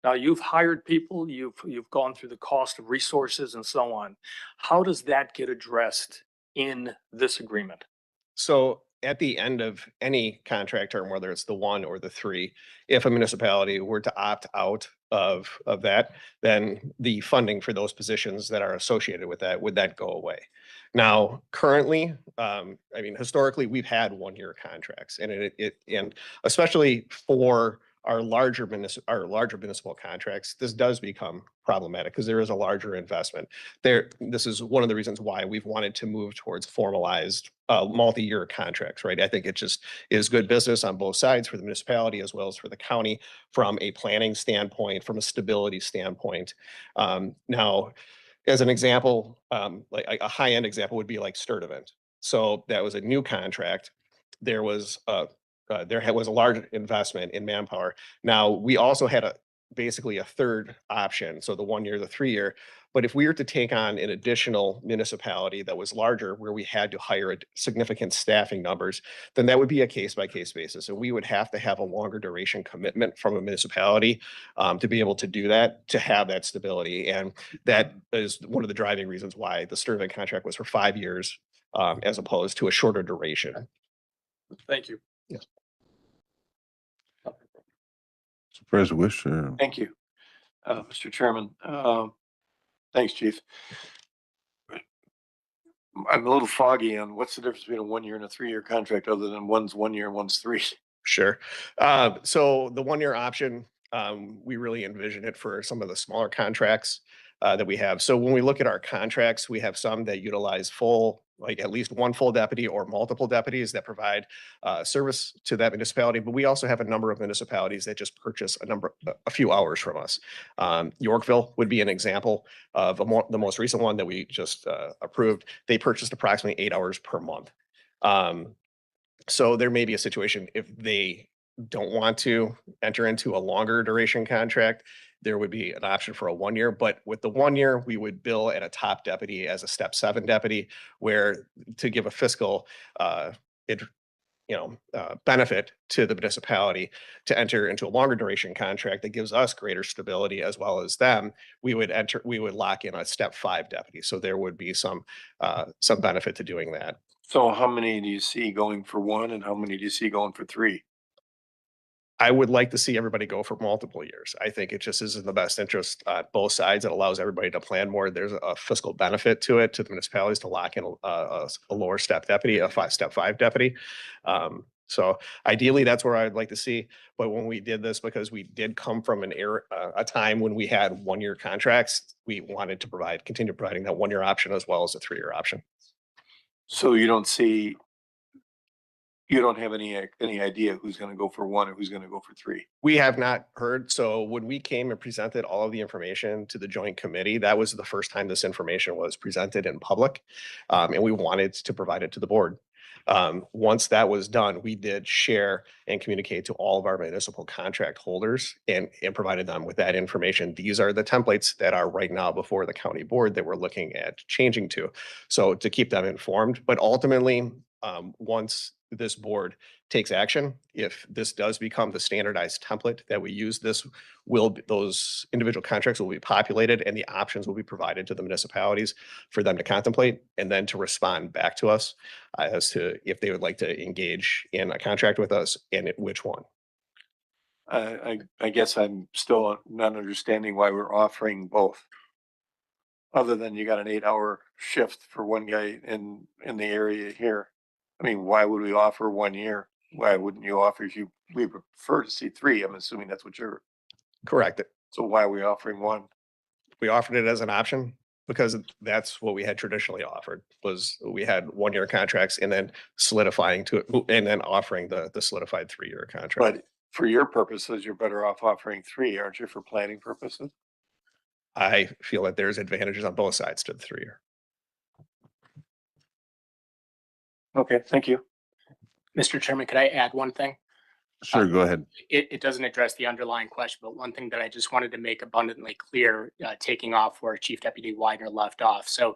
Now, you've hired people, you've gone through the cost of resources and so on. How does that get addressed in this agreement? So at the end of any contract term, whether it's the 1 or the 3, if a municipality were to opt out of that, then the funding for those positions that are associated with that would go away. Now, currently, I mean, historically, we've had 1-year contracts, and and especially for our larger municipal contracts, this does become problematic because there is a larger investment there. This is one of the reasons why we've wanted to move towards formalized multi-year contracts, right? I think it just is good business on both sides for the municipality as well as for the county from a planning standpoint, from a stability standpoint. Now, as an example, like a high-end example would be like Sturtevant. So that was a new contract. There was a large investment in manpower. Now, we also had basically a third option, so the 1 year, the 3 year. But if we were to take on an additional municipality that was larger, where we had to hire a significant staffing numbers, then that would be a case-by-case basis. And we would have to have a longer duration commitment from a municipality to be able to do that, to have that stability. And that is one of the driving reasons why the Sturtevant contract was for 5 years as opposed to a shorter duration. Thank you. Yes. Supervisor Wish. Thank you. Mr. Chairman, thanks, Chief. I'm a little foggy on what's the difference between a 1 year and a 3 year contract other than one's 1 year and one's 3. Sure. So the 1 year option, we really envision it for some of the smaller contracts that we have. So when we look at our contracts, we have some that utilize full, like at least one full deputy or multiple deputies that provide service to that municipality. But we also have a number of municipalities that just purchase a few hours from us. Yorkville would be an example of the most recent one that we just approved. They purchased approximately 8 hours per month. So there may be a situation if they don't want to enter into a longer duration contract, there would be an option for a 1 year. But with the 1 year, we would bill at a top deputy as a step 7 deputy, where to give a fiscal it, benefit to the municipality to enter into a longer duration contract that gives us greater stability as well as them. We would lock in a step 5 deputy. So there would be some benefit to doing that. So how many do you see going for 1 and how many do you see going for 3? I would like to see everybody go for multiple years. I think it just is in the best interest on both sides. It allows everybody to plan more. There's a fiscal benefit to it, to the municipalities to lock in a lower step deputy, step 5 deputy. So ideally, that's where I'd like to see. But when we did this, because we did come from a time when we had 1 year contracts, we wanted to continue providing that 1 year option as well as a 3 year option. So you don't have any idea who's going to go for 1 or who's going to go for 3? We have not heard. So when we came and presented all of the information to the joint committee, that was the first time this information was presented in public. And we wanted to provide it to the board. Once that was done, we did share and communicate to all of our municipal contract holders and provided them with that information. These are the templates that are right now before the county board that we're looking at changing to. So to keep them informed, but ultimately, once this board takes action, if this does become the standardized template that we use, those individual contracts will be populated and the options will be provided to the municipalities for them to contemplate and then to respond back to us as to if they would like to engage in a contract with us and which one. I guess I'm still not understanding why we're offering both. Other than you got an 8-hour shift for one guy in the area here. I mean, why would we offer 1 year? Why wouldn't you offer we prefer to see 3? I'm assuming that's what you're. Correct. So why are we offering 1? We offered it as an option because that's what we had traditionally offered, was we had 1 year contracts and then solidifying to it and then offering the solidified 3 year contract. But for your purposes, you're better off offering 3, aren't you, for planning purposes? I feel that there's advantages on both sides to the 3 year. Okay, thank you. Mr. Chairman, could I add one thing? Sure, go ahead. It doesn't address the underlying question, but one thing that I just wanted to make abundantly clear, taking off where Chief Deputy Widener left off. So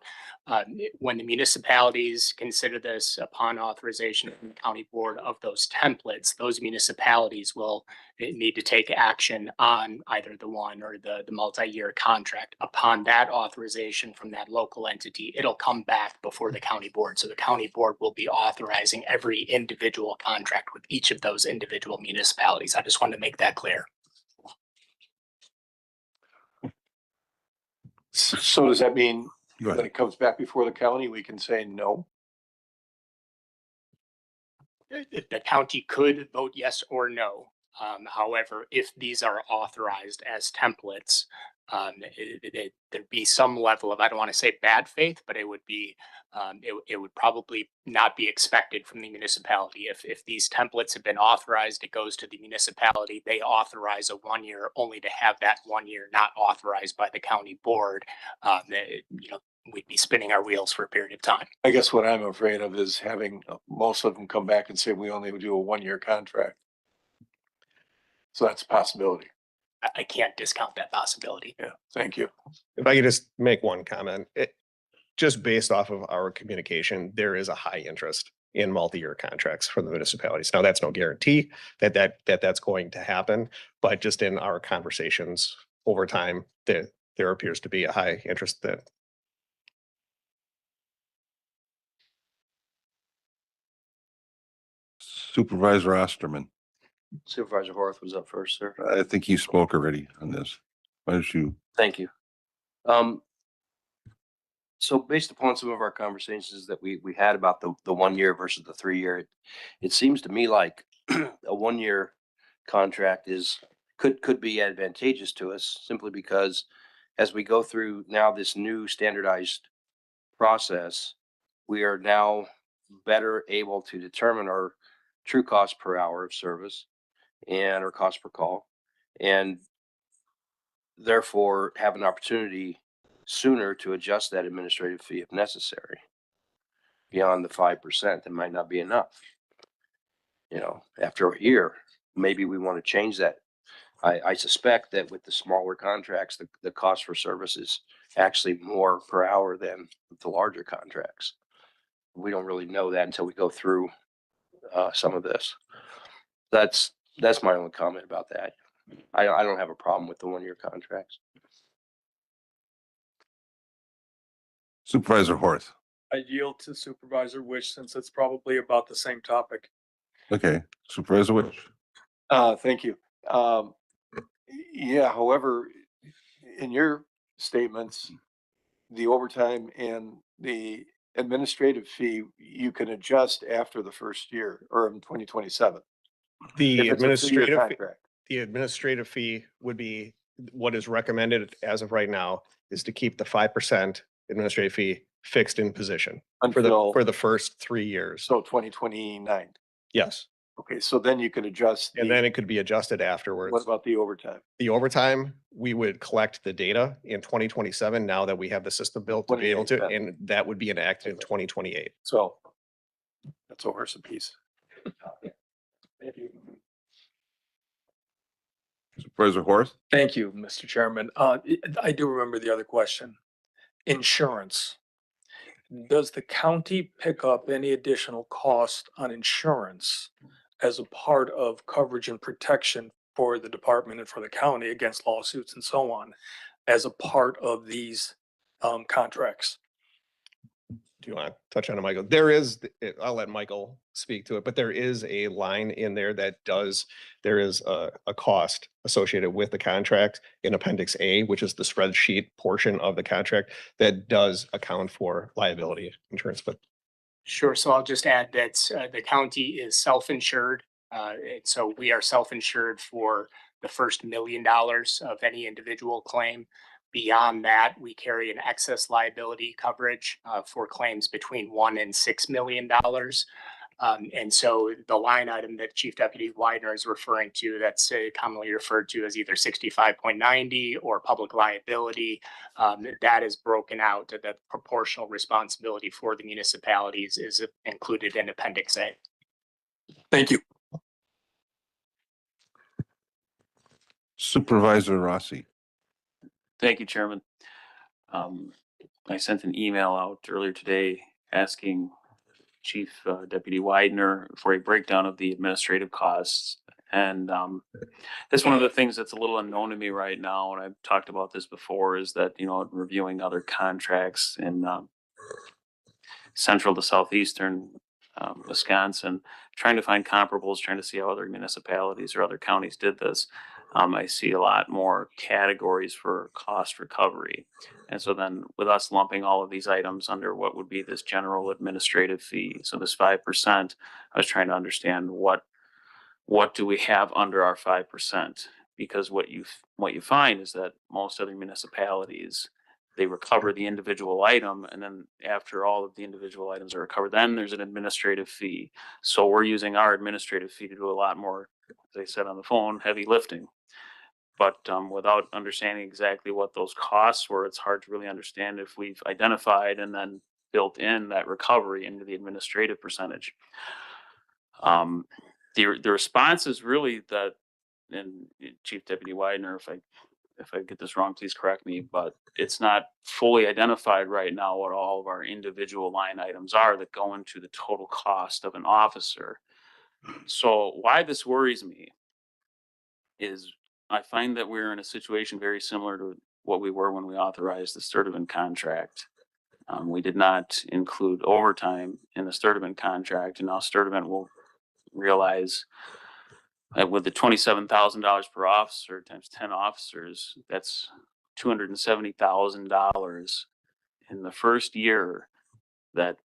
when the municipalities consider this upon authorization from the county board of those templates, those municipalities will need to take action on either the one or the multi-year contract. Upon that authorization from that local entity, it'll come back before the county board. So the county board will be authorizing every individual contract with each of those individual municipalities. I just wanted to make that clear. So does that mean Go when ahead. it comes back before the county, we can say no? The county could vote yes or no. However, if these are authorized as templates, there'd be some level of, I don't want to say bad faith, but it would be, it would probably not be expected from the municipality. If these templates have been authorized, it goes to the municipality. They authorize a 1 year only to have that 1 year not authorized by the county board. We'd be spinning our wheels for a period of time. I guess what I'm afraid of is having most of them come back and say, we only do a 1 year contract. So that's a possibility. I can't discount that possibility. Yeah, thank you. If I could just make one comment, just based off of our communication, there is a high interest in multi-year contracts for the municipalities. Now, that's no guarantee that's going to happen, but just in our conversations over time, there appears to be a high interest that. Supervisor Osterman. Supervisor Horth was up first, sir. I think you spoke already on this. Why don't you? Thank you. So based upon some of our conversations that we had about the 1 year versus the 3 year, it seems to me like a 1 year contract could be advantageous to us simply because as we go through now this new standardized process, we are now better able to determine our true cost per hour of service and our cost per call, and therefore have an opportunity sooner to adjust that administrative fee if necessary. Beyond the 5%, that might not be enough. After a year, maybe we want to change that. I suspect that with the smaller contracts, the cost for service is actually more per hour than the larger contracts. We don't really know that until we go through some of this. That's my only comment about that. I don't have a problem with the 1 year contracts. Supervisor Horth. I yield to Supervisor Wish since it's probably about the same topic. Okay, Supervisor Wish. Thank you. Yeah, however, in your statements, the overtime and the administrative fee, you can adjust after the first year or in 2027. The If it's a 2-year administrative, the administrative fee would be what is recommended as of right now is to keep the 5% administrative fee fixed in position Until- for the first 3 years. So 2029. Yes. Okay, so then you can adjust. And then it could be adjusted afterwards. What about the overtime? The overtime, we would collect the data in 2027 now that we have the system built to be able to, 2028, and that would be enacted in 2028. So that's a horse apiece. Thank you. Supervisor Horth. Thank you, Mr. Chairman. I do remember the other question. Insurance. Does the county pick up any additional cost on insurance as a part of coverage and protection for the department and for the county against lawsuits and so on, as a part of these contracts? Do you want to touch on it, Michael? There is, I'll let Michael speak to it, but there is a line in there there is a cost associated with the contract in Appendix A, which is the spreadsheet portion of the contract that does account for liability insurance, but Sure. So I'll just add that the county is self-insured. And so we are self-insured for the first $1 million of any individual claim. Beyond that, we carry an excess liability coverage for claims between $1 and $6 million. And so the line item that Chief Deputy Widener is referring to, that's commonly referred to as either 65.90 or public liability, that is broken out. The proportional responsibility for the municipalities is included in Appendix A. Thank you. Supervisor Rossi. Thank you, Chairman. I sent an email out earlier today asking Chief Deputy Widener for a breakdown of the administrative costs. And that's one of the things that's a little unknown to me right now. And I've talked about this before is that, reviewing other contracts in central to southeastern Wisconsin, trying to find comparables, trying to see how other municipalities or other counties did this. I see a lot more categories for cost recovery. And so then with us lumping all of these items under what would be this general administrative fee, so this 5%, I was trying to understand what do we have under our 5%? Because what you find is that most other municipalities, they recover the individual item, and then after all of the individual items are recovered, then there's an administrative fee. So we're using our administrative fee to do a lot more, as I said on the phone, heavy lifting. But without understanding exactly what those costs were, it's hard to really understand if we've identified and then built in that recovery into the administrative percentage. The response is really that, and Chief Deputy Widener, if I get this wrong, please correct me, but it's not fully identified right now what all of our individual line items are that go into the total cost of an officer. So why this worries me is I find that we're in a situation very similar to what we were when we authorized the Sturtevant contract. We did not include overtime in the Sturtevant contract, and now Sturtevant will realize With the $27,000 per officer times 10 officers, that's $270,000 in the first year that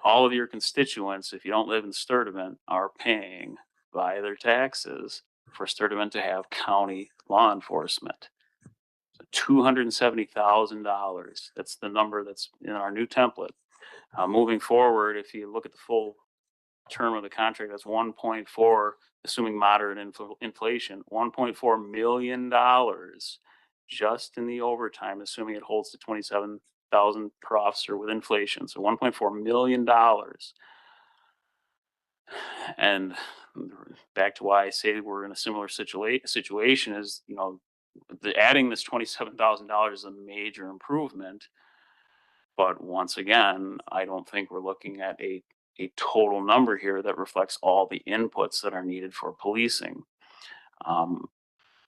all of your constituents, if you don't live in Sturtevant, are paying via their taxes for Sturtevant to have county law enforcement. So $270,000. That's the number that's in our new template. Moving forward, if you look at the full term of the contract, that's 1.4, assuming moderate inflation, $1.4 million just in the overtime, assuming it holds to 27,000 per officer with inflation. So $1.4 million. And back to why I say we're in a similar situation is, you know, adding this $27,000 is a major improvement. But once again, I don't think we're looking at a total number here that reflects all the inputs that are needed for policing.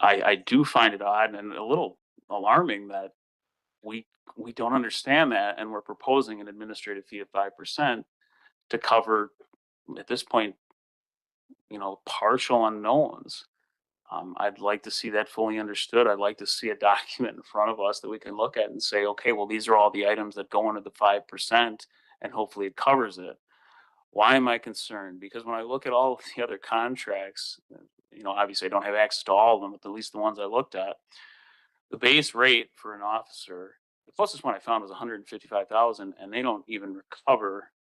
I do find it odd and a little alarming that we don't understand that, and we're proposing an administrative fee of 5% to cover, at this point, you know, partial unknowns. I'd like to see that fully understood. I'd like to see a document in front of us that we can look at and say, okay, well, these are all the items that go into the 5%, and hopefully it covers it. Why am I concerned? Because when I look at all of the other contracts, you know, obviously I don't have access to all of them, but at least the ones I looked at, the base rate for an officer, the closest one I found was 155,000, and they don't even recover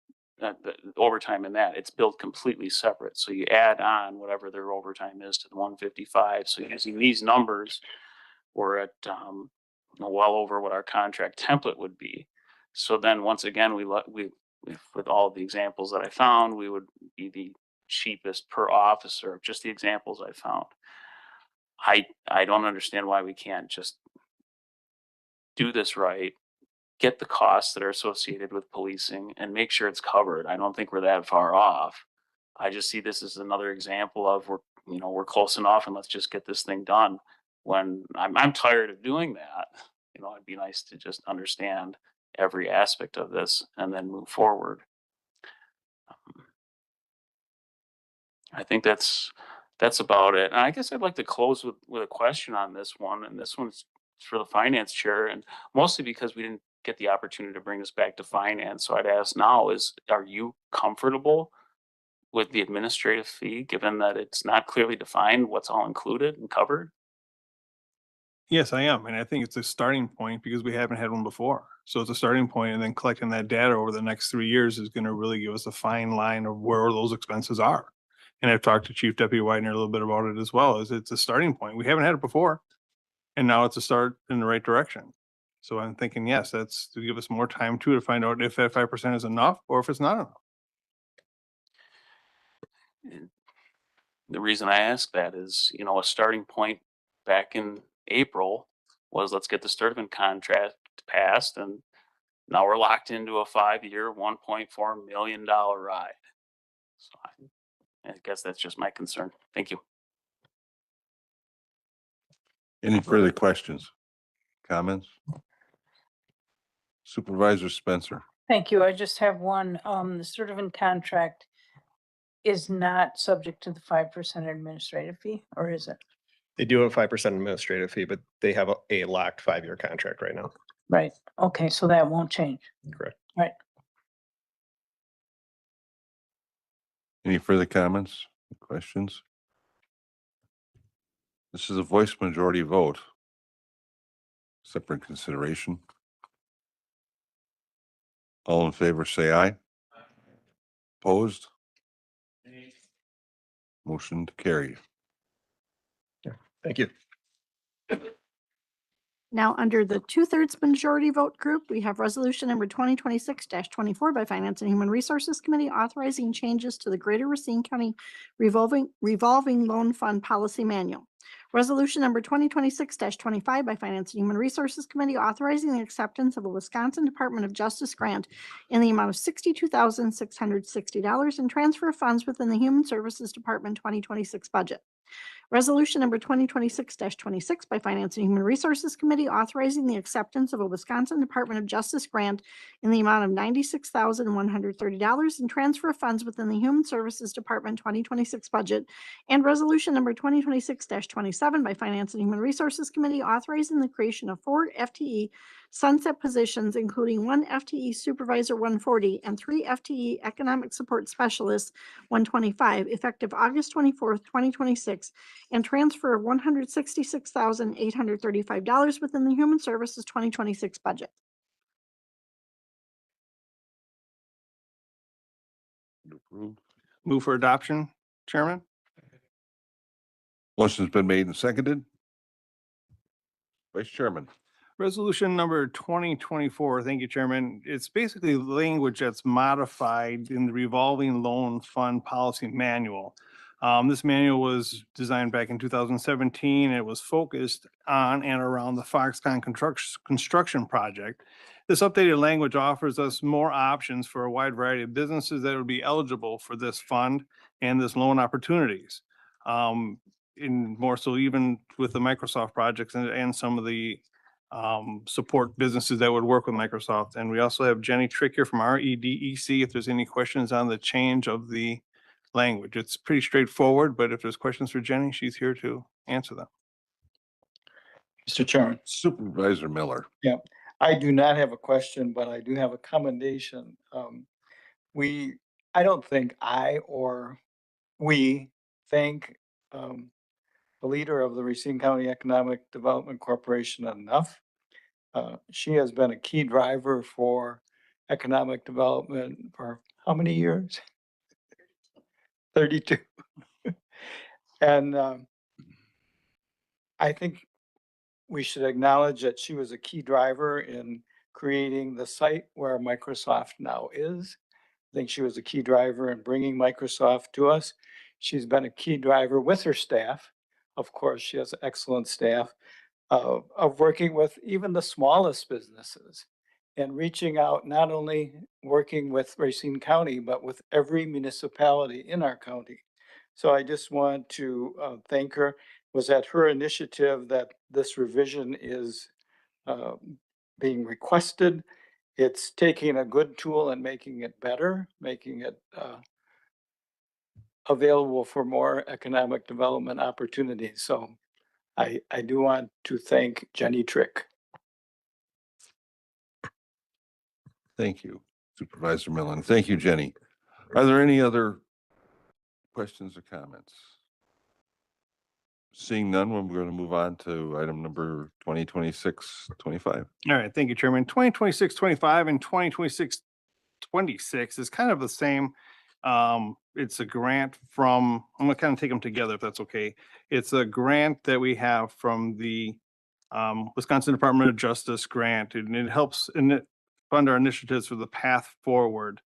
the overtime in that. It's billed completely separate. So you add on whatever their overtime is to the 155. So using these numbers, we're at well over what our contract template would be. So then once again, we with all of the examples that I found, we would be the cheapest per officer, just the examples I found. I don't understand why we can't just do this right, get the costs that are associated with policing and make sure it's covered. I don't think we're that far off. I just see this as another example of we're close enough and let's just get this thing done. When I'm tired of doing that, you know, it'd be nice to just understand every aspect of this and then move forward. I think that's about it. And I guess I'd like to close with a question on this one. And this one's for the finance chair, and mostly because we didn't get the opportunity to bring this back to finance. So I'd ask now are you comfortable with the administrative fee, given that it's not clearly defined what's all included and covered? Yes, I am. And I think it's a starting point because we haven't had one before. So it's a starting point, and then collecting that data over the next 3 years is going to really give us a fine line of where those expenses are. And I've talked to Chief Deputy Widener a little bit about it as well, it's a starting point. We haven't had it before. And now it's a start in the right direction. So I'm thinking, yes, that's to give us more time too, to find out if that 5% is enough or if it's not enough. The reason I ask that is, you know, a starting point back in April was let's get the Sturtevant contract passed, and now we're locked into a 5-year, $1.4 million ride. So I guess that's just my concern. Thank you. Any further questions, comments? Supervisor Spencer. Thank you. I just have one. The Sturtevant contract is not subject to the 5% administrative fee, or is it? They do have a 5% administrative fee, but they have a locked 5-year contract right now. Right. Okay, so that won't change. Correct. Right. Any further comments, questions? This is a voice majority vote. Separate consideration. All in favor, say aye. Opposed? Motion to carry. Thank you. Now, under the 2/3 majority vote group, we have resolution number 2026-24 by Finance and Human Resources Committee authorizing changes to the Greater Racine County revolving loan fund policy manual. Resolution number 2026-25 by Finance and Human Resources Committee authorizing the acceptance of a Wisconsin Department of Justice grant in the amount of $62,660 and transfer of funds within the Human Services Department 2026 budget. Resolution number 2026-26 by Finance and Human Resources Committee authorizing the acceptance of a Wisconsin Department of Justice grant in the amount of $96,130 and transfer of funds within the Human Services Department 2026 budget. And resolution number 2026-27 by Finance and Human Resources Committee authorizing the creation of 4 FTE sunset positions, including 1 FTE Supervisor 140 and 3 FTE Economic Support Specialists 125, effective August 24th, 2026, and transfer of $166,835 within the Human Services 2026 budget. Approved. Move for adoption, Chairman. Motion's been made and seconded. Vice Chairman. Resolution number 2024, thank you, Chairman. It's basically language that's modified in the revolving loan fund policy manual. This manual was designed back in 2017. It was focused on and around the Foxconn construction project. This updated language offers us more options for a wide variety of businesses that would be eligible for this fund and this loan opportunities. In more so even with the Microsoft projects and some of the support businesses that would work with Microsoft. And we also have Jenny Trick here from REDEC if there's any questions on the change of the language. It's pretty straightforward, but if there's questions for Jenny, she's here to answer them. Mr. Chairman. Supervisor Miller. Yeah, I do not have a question, but I do have a commendation. I don't think I or we thank the leader of the Racine County Economic Development Corporation enough. She has been a key driver for economic development for how many years? 32. And I think we should acknowledge that she was a key driver in creating the site where Microsoft now is. I think she was a key driver in bringing Microsoft to us. She's been a key driver with her staff. Of course, she has excellent staff of working with even the smallest businesses and reaching out, not only working with Racine County, but with every municipality in our county. So I just want to thank her. It was at her initiative that this revision is being requested. It's taking a good tool and making it better, making it available for more economic development opportunities. So I do want to thank Jenny Trick. Thank you, Supervisor Miller. And thank you, Jenny. Are there any other questions or comments? Seeing none, we're going to move on to item number 2026-25. All right, thank you, Chairman. 2026-25 and 2026-26 is kind of the same. It's a grant from, I'm gonna kind of take them together if that's okay. It's a grant that we have from the Wisconsin Department of Justice grant, and it helps fund our initiatives for the path forward.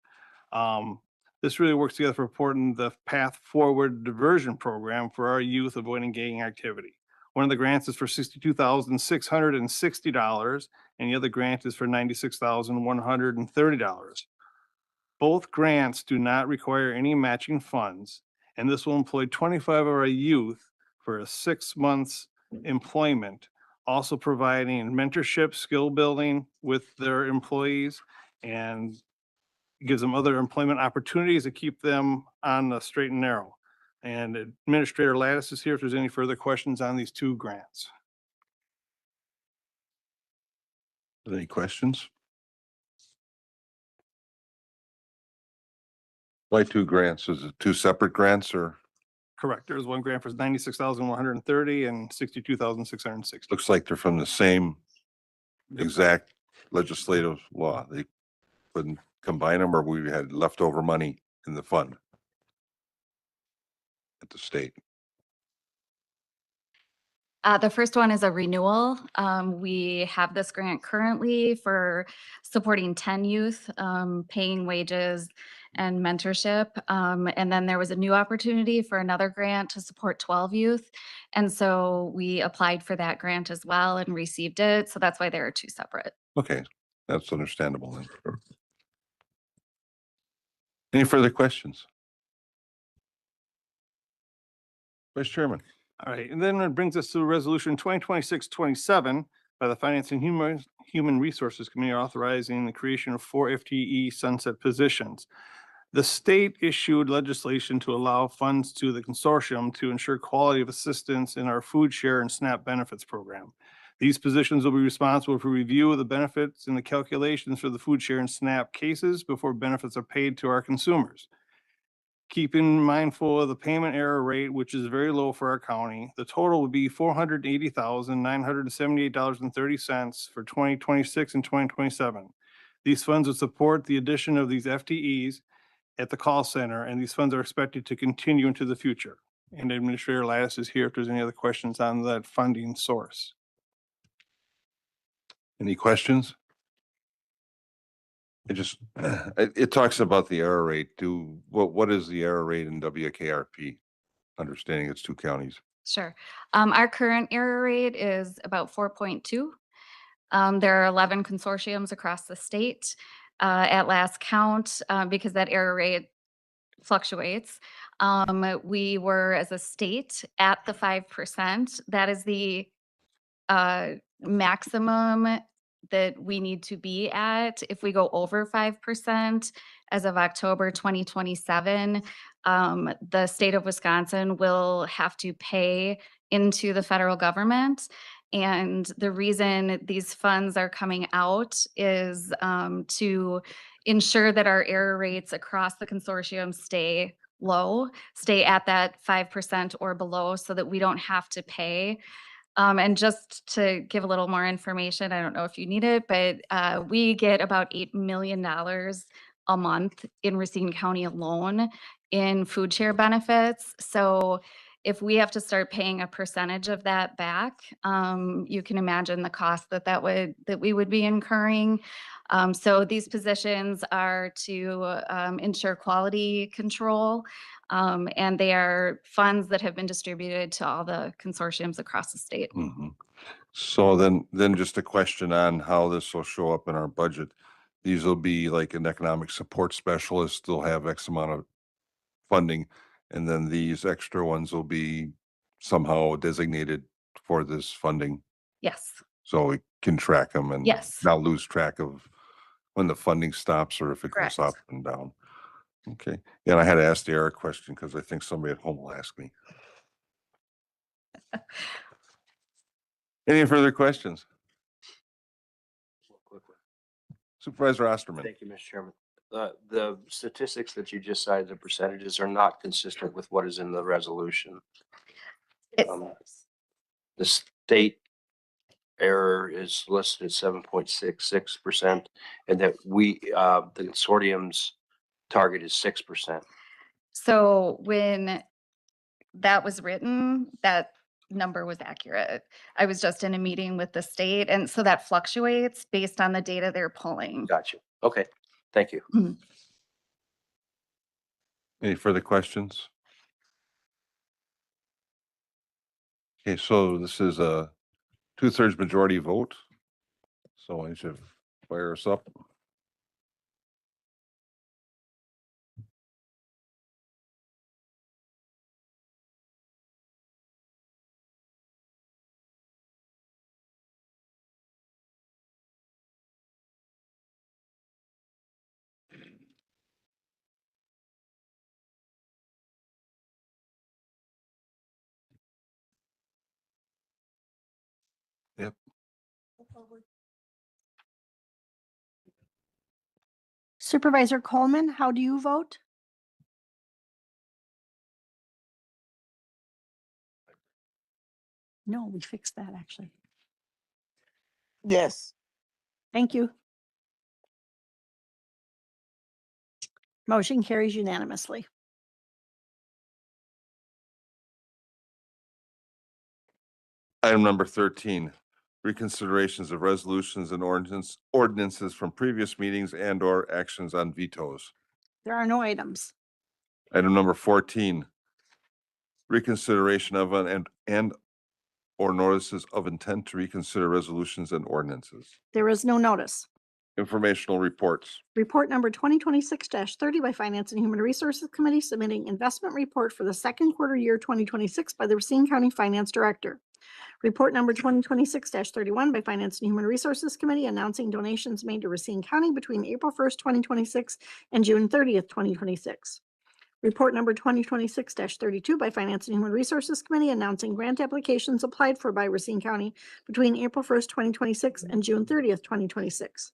This really works together for supporting the Path Forward Diversion Program for our youth avoiding gang activity. One of the grants is for $62,660, and the other grant is for $96,130. Both grants do not require any matching funds, and this will employ 25 of our youth for a 6 months employment, also providing mentorship, skill building with their employees, and gives them other employment opportunities to keep them on the straight and narrow. And Administrator Lattis is here if there's any further questions on these two grants. Any questions? Why two grants? Is it two separate grants or? Correct. There's one grant for $96,130 and $62,660. Looks like they're from the same exact legislative law. They couldn't combine them, or we had leftover money in the fund at the state. The first one is a renewal. We have this grant currently for supporting 10 youth, paying wages and mentorship. And then there was a new opportunity for another grant to support 12 youth. And so we applied for that grant as well and received it. So that's why there are two separate. Okay, that's understandable then. Any further questions? Vice Chairman. All right, and then it brings us to resolution 2026-27 by the Finance and Human Resources Committee authorizing the creation of 4 FTE sunset positions. The state issued legislation to allow funds to the consortium to ensure quality of assistance in our food share and SNAP benefits program. These positions will be responsible for review of the benefits and the calculations for the food share and SNAP cases before benefits are paid to our consumers. Keeping mindful of the payment error rate, which is very low for our county, the total would be $480,978.30 for 2026 and 2027. These funds would support the addition of these FTEs at the call center, and these funds are expected to continue into the future. And Administrator Lattis is here if there's any other questions on that funding source. Any questions? It talks about the error rate. What is the error rate in WKRP? Understanding it's 2 counties. Sure. Our current error rate is about 4.2. There are 11 consortiums across the state. At last count, because that error rate fluctuates, we were as a state at the 5%. That is the maximum that we need to be at. If we go over 5% as of October 2027, the state of Wisconsin will have to pay into the federal government. And the reason these funds are coming out is to ensure that our error rates across the consortium stay low, stay at that 5% or below, so that we don't have to pay. And just to give a little more information, I don't know if you need it, but we get about $8 million a month in Racine County alone in food share benefits. So if we have to start paying a percentage of that back, you can imagine the cost that we would be incurring. So these positions are to ensure quality control. And they are funds that have been distributed to all the consortiums across the state. Mhm. So then just a question on how this will show up in our budget. These will be like an economic support specialist. They'll have X amount of funding. And then these extra ones will be somehow designated for this funding. Yes. So we can track them and Yes. not lose track of when the funding stops or if it goes Correct. up and down. Okay. And I had to ask the Eric question because I think somebody at home will ask me. Any further questions? Supervisor Osterman. Thank you, Mr. Chairman. The statistics that you just cited, the percentages are not consistent with what is in the resolution. The state error is listed at 7.66%, and that the consortium's target is 6%. So when that was written, that number was accurate. I was just in a meeting with the state, and so that fluctuates based on the data they're pulling. Gotcha. Okay. Thank you. Mhm. Any further questions? Okay, so this is a 2/3 majority vote. So I should fire us up. Yep. Supervisor Coleman, how do you vote? No, we fixed that actually. Yes. Thank you. Motion carries unanimously. Item number 13, reconsiderations of resolutions and ordinances from previous meetings and or actions on vetoes. There are no items. Item number 14, reconsideration of and or notices of intent to reconsider resolutions and ordinances. There is no notice. Informational reports. Report number 2026-30 by Finance and Human Resources Committee submitting investment report for the second quarter year 2026 by the Racine County Finance Director. Report number 2026-31 by Finance and Human Resources Committee announcing donations made to Racine County between April 1st, 2026 and June 30th, 2026. Report number 2026-32 by Finance and Human Resources Committee announcing grant applications applied for by Racine County between April 1st, 2026 and June 30th, 2026.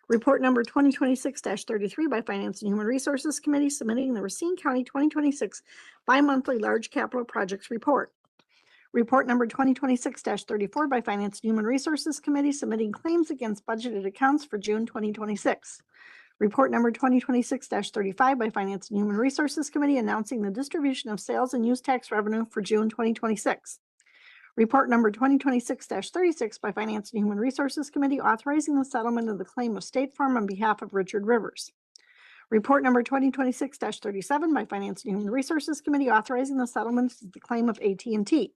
Report number 2026-33 by Finance and Human Resources Committee submitting the Racine County 2026 bi-monthly large capital projects report. Report number 2026-34 by Finance and Human Resources Committee submitting claims against budgeted accounts for June 2026. Report number 2026-35 by Finance and Human Resources Committee announcing the distribution of sales and use tax revenue for June 2026. Report number 2026-36 by Finance and Human Resources Committee authorizing the settlement of the claim of State Farm on behalf of Richard Rivers. Report number 2026-37 by Finance and Human Resources Committee authorizing the settlement of the claim of AT&T.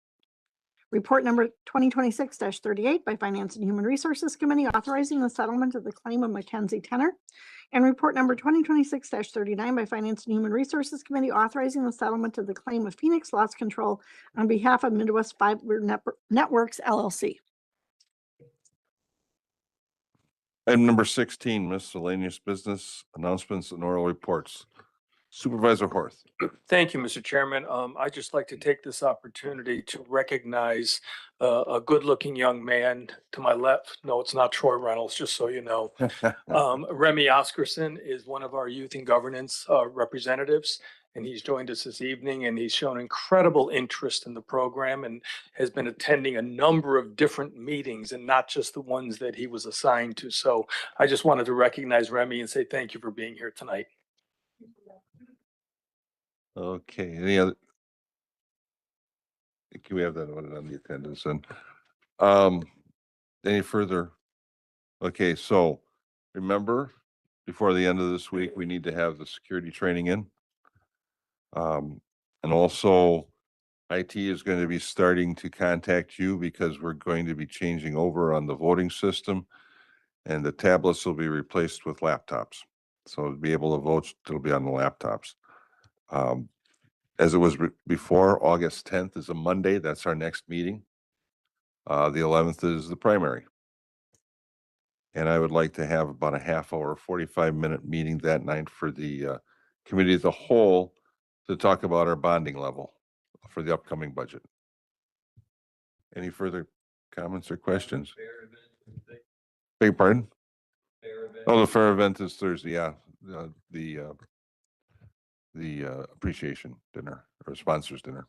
Report number 2026-38 by Finance and Human Resources Committee authorizing the settlement of the claim of Mackenzie Tenor. And report number 2026-39 by Finance and Human Resources Committee authorizing the settlement of the claim of Phoenix Loss Control on behalf of Midwest Fiber Networks LLC. Item number 16, miscellaneous business announcements and oral reports. Supervisor Horth. Thank you, Mr. Chairman. I'd just like to take this opportunity to recognize a good-looking young man to my left. No, it's not Troy Reynolds, just so you know. Remy Oscarson is one of our youth and governance representatives, and he's joined us this evening, and he's shown incredible interest in the program and has been attending a number of different meetings and not just the ones that he was assigned to. So I just wanted to recognize Remy and say thank you for being here tonight. Okay, any other? Can we have that on the attendance and any further? Okay, so remember, before the end of this week, we need to have the security training in. And also IT is going to be starting to contact you because we're going to be changing over on the voting system and the tablets will be replaced with laptops. So to be able to vote, it'll be on the laptops. As it was before, August 10th is a Monday. That's our next meeting. The 11th is the primary. And I would like to have about a half hour, 45-minute meeting that night for the committee as a whole to talk about our bonding level for the upcoming budget. Any further comments or questions? Beg your pardon? Oh, the fair event is Thursday, yeah. The appreciation dinner or sponsors dinner.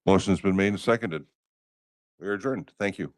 Motion's been made and seconded. We are adjourned. Thank you.